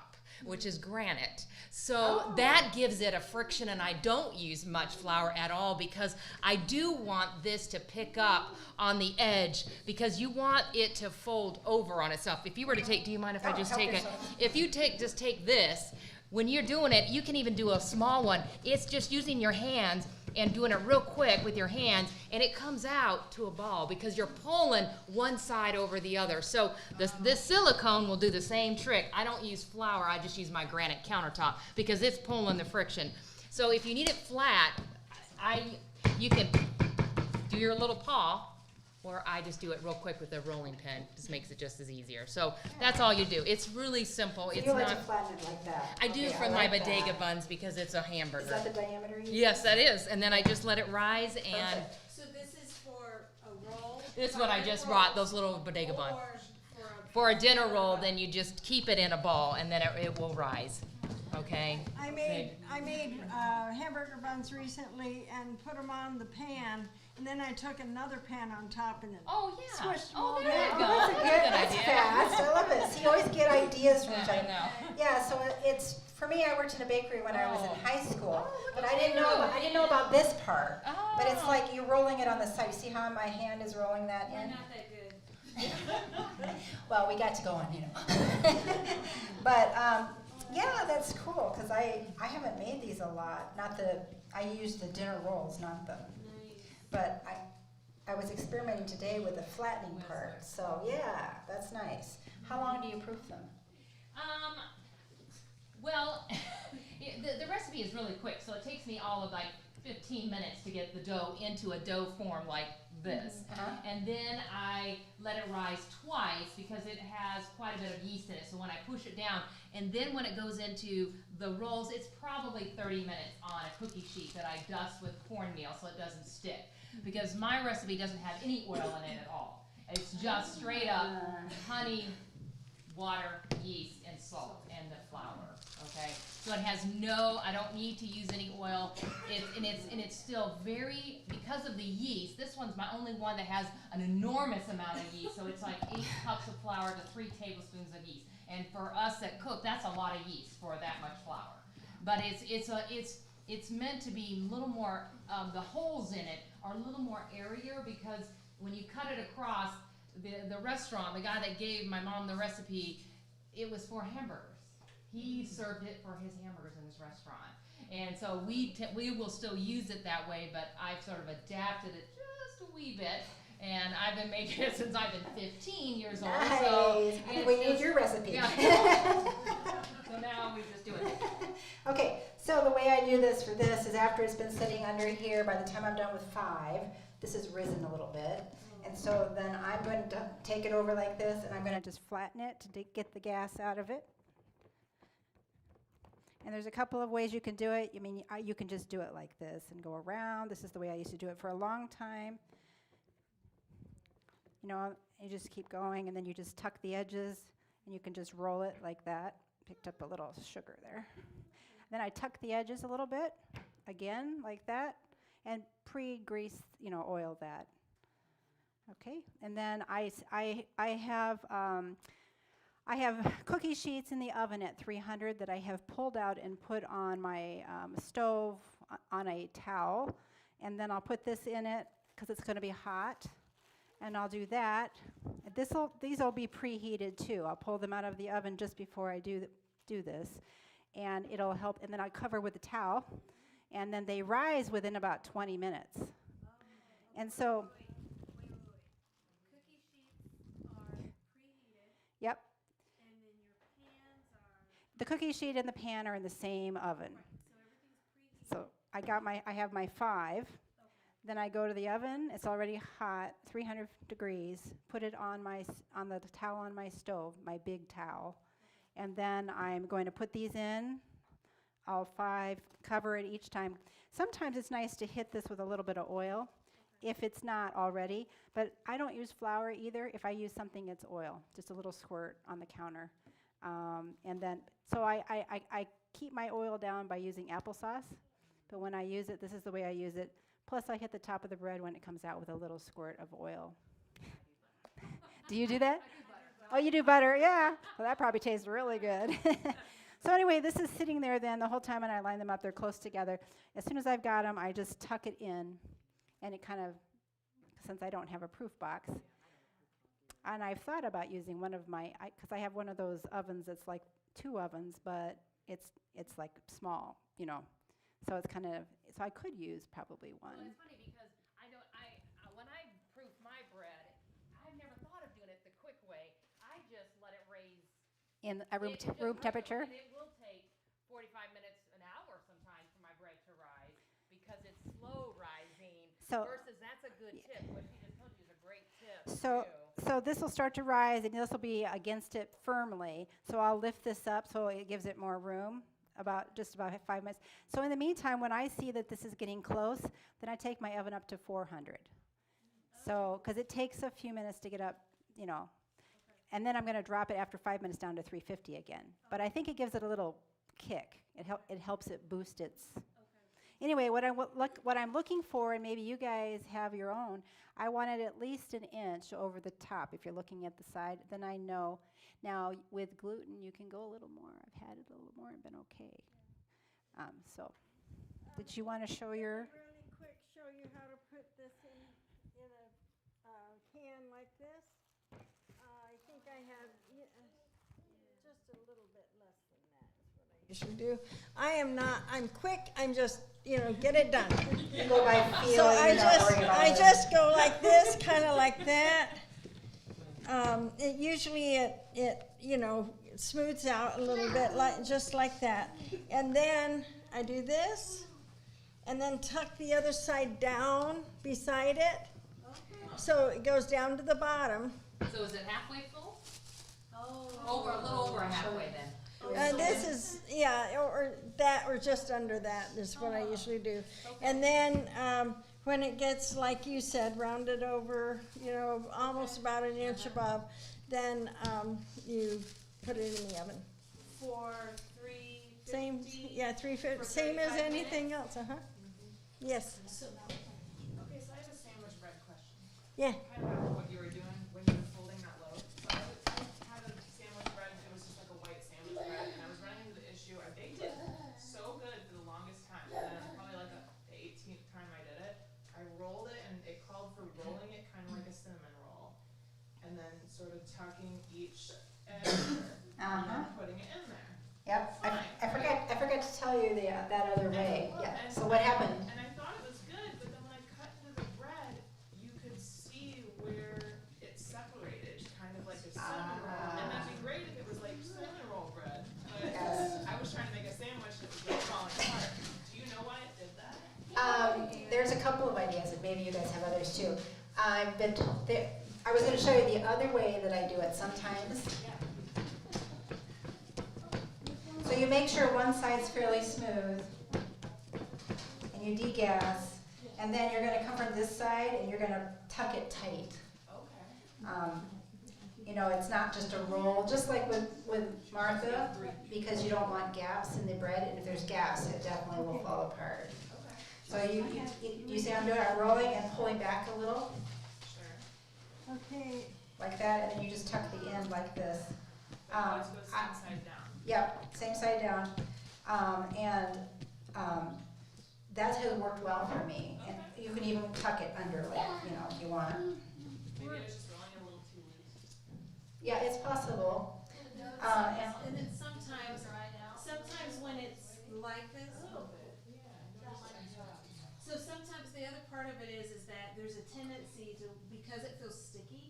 which is granite. So that gives it a friction, and I don't use much flour at all, because I do want this to pick up on the edge, because you want it to fold over on itself. If you were to take, do you mind if I just take it? If you just take this, when you're doing it, you can even do a small one. It's just using your hands and doing it real quick with your hands, and it comes out to a ball because you're pulling one side over the other. So this silicone will do the same trick. I don't use flour, I just use my granite countertop because it's pulling the friction. So if you need it flat, you can do your little paw, or I just do it real quick with a rolling pin. Just makes it just as easier. So that's all you do. It's really simple. So it's you like not. to flatten it like that? I do Okay, for I my like bodega that. buns because it's a hamburger. Is that the diameter you use? Yes, that is. And then I just let it rise, and Perfect. So this is for a roll? it's what I just brought, those little bodega buns. For a dinner roll, then you just keep it in a ball, and then it will rise. Okay? I made hamburger buns recently and put them on the pan, and then I took another pan on top and then Oh, yeah. swished them Oh, all there you down. go. That's a good, That's that's a good fast. I love it. So you always get ideas from Yeah, each I other. know. Yeah, so it's, for me, I worked in a bakery when I was in high school, look but at I didn't know about this part. Oh. But it's like you're rolling it on the side. You see how my hand is rolling that in? Not that good. Well, we got to go on, you know. But yeah, that's cool, because I haven't made these a lot. I use the dinner rolls, not the. But I was experimenting today with the flattening part. So yeah, that's nice. How long do you proof them? Well, the recipe is really quick, so it takes me all of like 15 minutes to get the dough into a dough form like this. And then I let it rise twice because it has quite a bit of yeast in it. So when I push it down, and then when it goes into the rolls, it's probably 30 minutes on a cookie sheet that I dust with cornmeal so it doesn't stick. Because my recipe doesn't have any oil in it at all. It's just straight up honey, water, yeast, and salt, and the flour, okay? So it has no, I don't need to use any oil. It's still very, because of the yeast, this one's my only one that has an enormous amount of yeast. So it's like 8 cups of flour to 3 tablespoons of yeast. And for us that cook, that's a lot of yeast for that much flour. But it's meant to be a little more, the holes in it are a little more airier, because when you cut it across, the restaurant, the guy that gave my mom the recipe, it was for hamburgers. He served it for his hamburgers in his restaurant. And so we will still use it that way, but I've sort of adapted it just a wee bit. And I've been making it since I've been 15 years old. Nice. So We need your recipe. Yeah. So now we just do it. Okay, so the way I do this for this is after it's been sitting under here, by the time I'm done with 5, this has risen a little bit. And so then I'm going to take it over like this, and I'm going to just flatten it to get the gas out of it. And there's a couple of ways you can do it. I mean, you can just do it like this and go around. This is the way I used to do it for a long time. You know, you just keep going, and then you just tuck the edges, and you can just roll it like that. Picked up a little sugar there. Then I tuck the edges a little bit, again, like that, and pre-grease, oil that. Okay, and then I have cookie sheets in the oven at 300 that I have pulled out and put on my stove on a towel, and then I'll put this in it because it's going to be hot. And I'll do that. These will be preheated too. I'll pull them out of the oven just before I do this, and it'll help. And then I cover with a towel, and then they rise within about 20 minutes. And so, Cookie sheets are preheated, yep, and then your pans are the cookie sheet and the pan are in the same oven. so everything's preheated. So I have my 5. Then I go to the oven. It's already hot, 300 degrees. Put it on the towel on my stove, my big towel. And then I'm going to put these in, all 5, cover it each time. Sometimes it's nice to hit this with a little bit of oil if it's not already. But I don't use flour either. If I use something, it's oil, just a little squirt on the counter. And then, so I keep my oil down by using applesauce. But when I use it, this is the way I use it. Plus, I hit the top of the bread when it comes out with a little squirt of oil. Do you do that? Oh, you do butter? Yeah. Well, that probably tastes really good. So anyway, this is sitting there then the whole time, and I line them up. They're close together. As soon as I've got them, I just tuck it in, and it kind of, since I don't have a proof box, and I've thought about using one of my, because I have one of those ovens that's like 2 ovens, but it's like small, So it's kind of, so I could use probably one. Well, it's funny because when I proof my bread, I've never thought of doing it the quick way. I just let it raise In a room just temperature? And it will take 45 minutes, an hour sometimes for my bread to rise because it's slow rising. So- versus that's a good tip. What she just told you is a great tip. So this will start to rise, and this will be against it firmly. So I'll lift this up so it gives it more room. Just about 5 minutes. So in the meantime, when I see that this is getting close, then I take my oven up to 400. So, because it takes a few minutes to get up, and then I'm going to drop it after 5 minutes down to 350 again. But I think it gives it a little kick. It helps it boost its. Anyway, what I'm looking for, and maybe you guys have your own, I want it at least an inch over the top. If you're looking at the side, then I know. Now, with gluten, you can go a little more. I've had it a little more and been okay. Did you want to show your? Really quick, show you how to put this in a can like this. I think I have just a little bit less than that is what I usually do. I'm quick, I'm just, get it done. You go by feeling. So not worry about I it. just go like this, kind of like that. it usually it you know, smooths out a little bit, like just like that. And then I do this, and then tuck the other side down beside it, so it goes down to the bottom. So is it halfway full? Oh. A little over halfway then. This is, yeah, or that, or just under that is what I usually do. And then, when it gets, like you said, rounded over, you know, almost about an inch above, then, you put it in the oven. For 350. Same, yeah, 350, For same as 35 anything else, Yes, Okay, so I have a sandwich bread question. yeah. Kind of about what you were doing when you were folding that loaf. So I had a sandwich bread, and it was just like a white sandwich bread, and I was running into the issue. I baked it so good for the longest time, and then probably like the 18th time I did it, I rolled it, and it called for rolling it kind of like a cinnamon roll, and then sort of tucking each edge and then putting it in there. Yep, I forgot to tell you that other way. Yeah, And- so what happened? And I thought it was good, but then when I cut into the bread, you could see where it separated, kind of like a cinnamon roll. And that'd be great if it was like cinnamon roll bread, but Yes. I was trying to make a sandwich that was like falling apart. Do you know why it did that? There's a couple of ideas, and maybe you guys have others too. I've been I was going to show you the other way that I do it sometimes. So you make sure one side's fairly smooth, and you degas, and then you're going to come from this side, and you're going to tuck it tight. Okay. You know, it's not just a roll, just like with Martha, because you don't want gaps in the bread, and if there's gaps, it definitely will fall apart. Okay. So you see I'm doing, I'm rolling and pulling back a little, Sure. Okay, like that, and then you just tuck the end like this. It always goes inside down. Yep, same side down, that has worked well for me. And you can even tuck it under, like, you know, if you want. Maybe I was just rolling it a little too loose. Yeah, it's possible. And then sometimes when it's like this, so sometimes the other part of it is that there's a tendency to, because it feels sticky,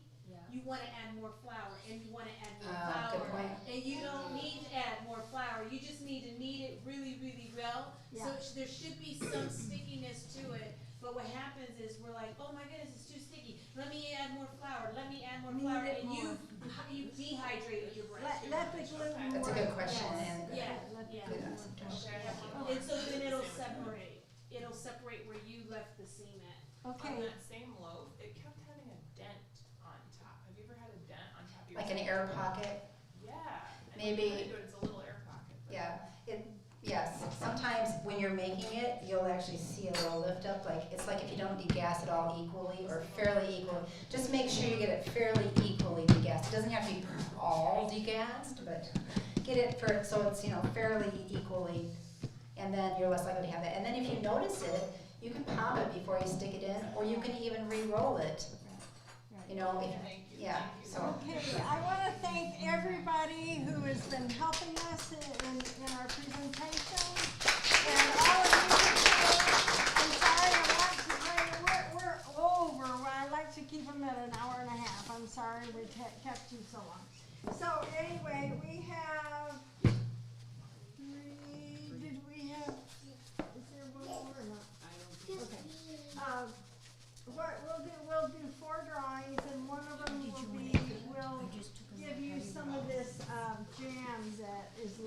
you wanna add more flour, and you wanna add more Good flour. point. And you don't need to add more flour, you just need to knead it really, really well. So Yeah. there should be some stickiness to it, but what happens is we're like, oh my goodness, it's too sticky, let me add more flour, let me add more Knead flour, it and more. you dehydrated your bread. let the gluten That's a work. good question, Yes. and Yeah, good yeah. suggestion. And so then it'll separate where you left the seam at. On Okay, that same loaf, it kept having a dent on top. Have you ever had a dent on top of your Like an sandwich? air pocket. Yeah. And Maybe- when you do it, it's a little air pocket. but- Yes, sometimes when you're making it, you'll actually see a little lift up, like, it's like if you don't degas it all equally or fairly equally. Just make sure you get it fairly equally degassed. It doesn't have to be all degassed, but get it so it's, you know, fairly equally, and then you're less likely to have that. And then if you notice it, you can pop it before you stick it in, or you can even re-roll it. You know, Thank you. yeah, so. okay, I wanna thank everybody who has been helping us in our presentation, and all of you who I'm sorry, we're over, I like to keep them at an hour and a half, I'm sorry we kept you so long. So anyway, we have is there one more or not? Okay. What we'll do 4 drawings, and one of them will give you some of this jam that is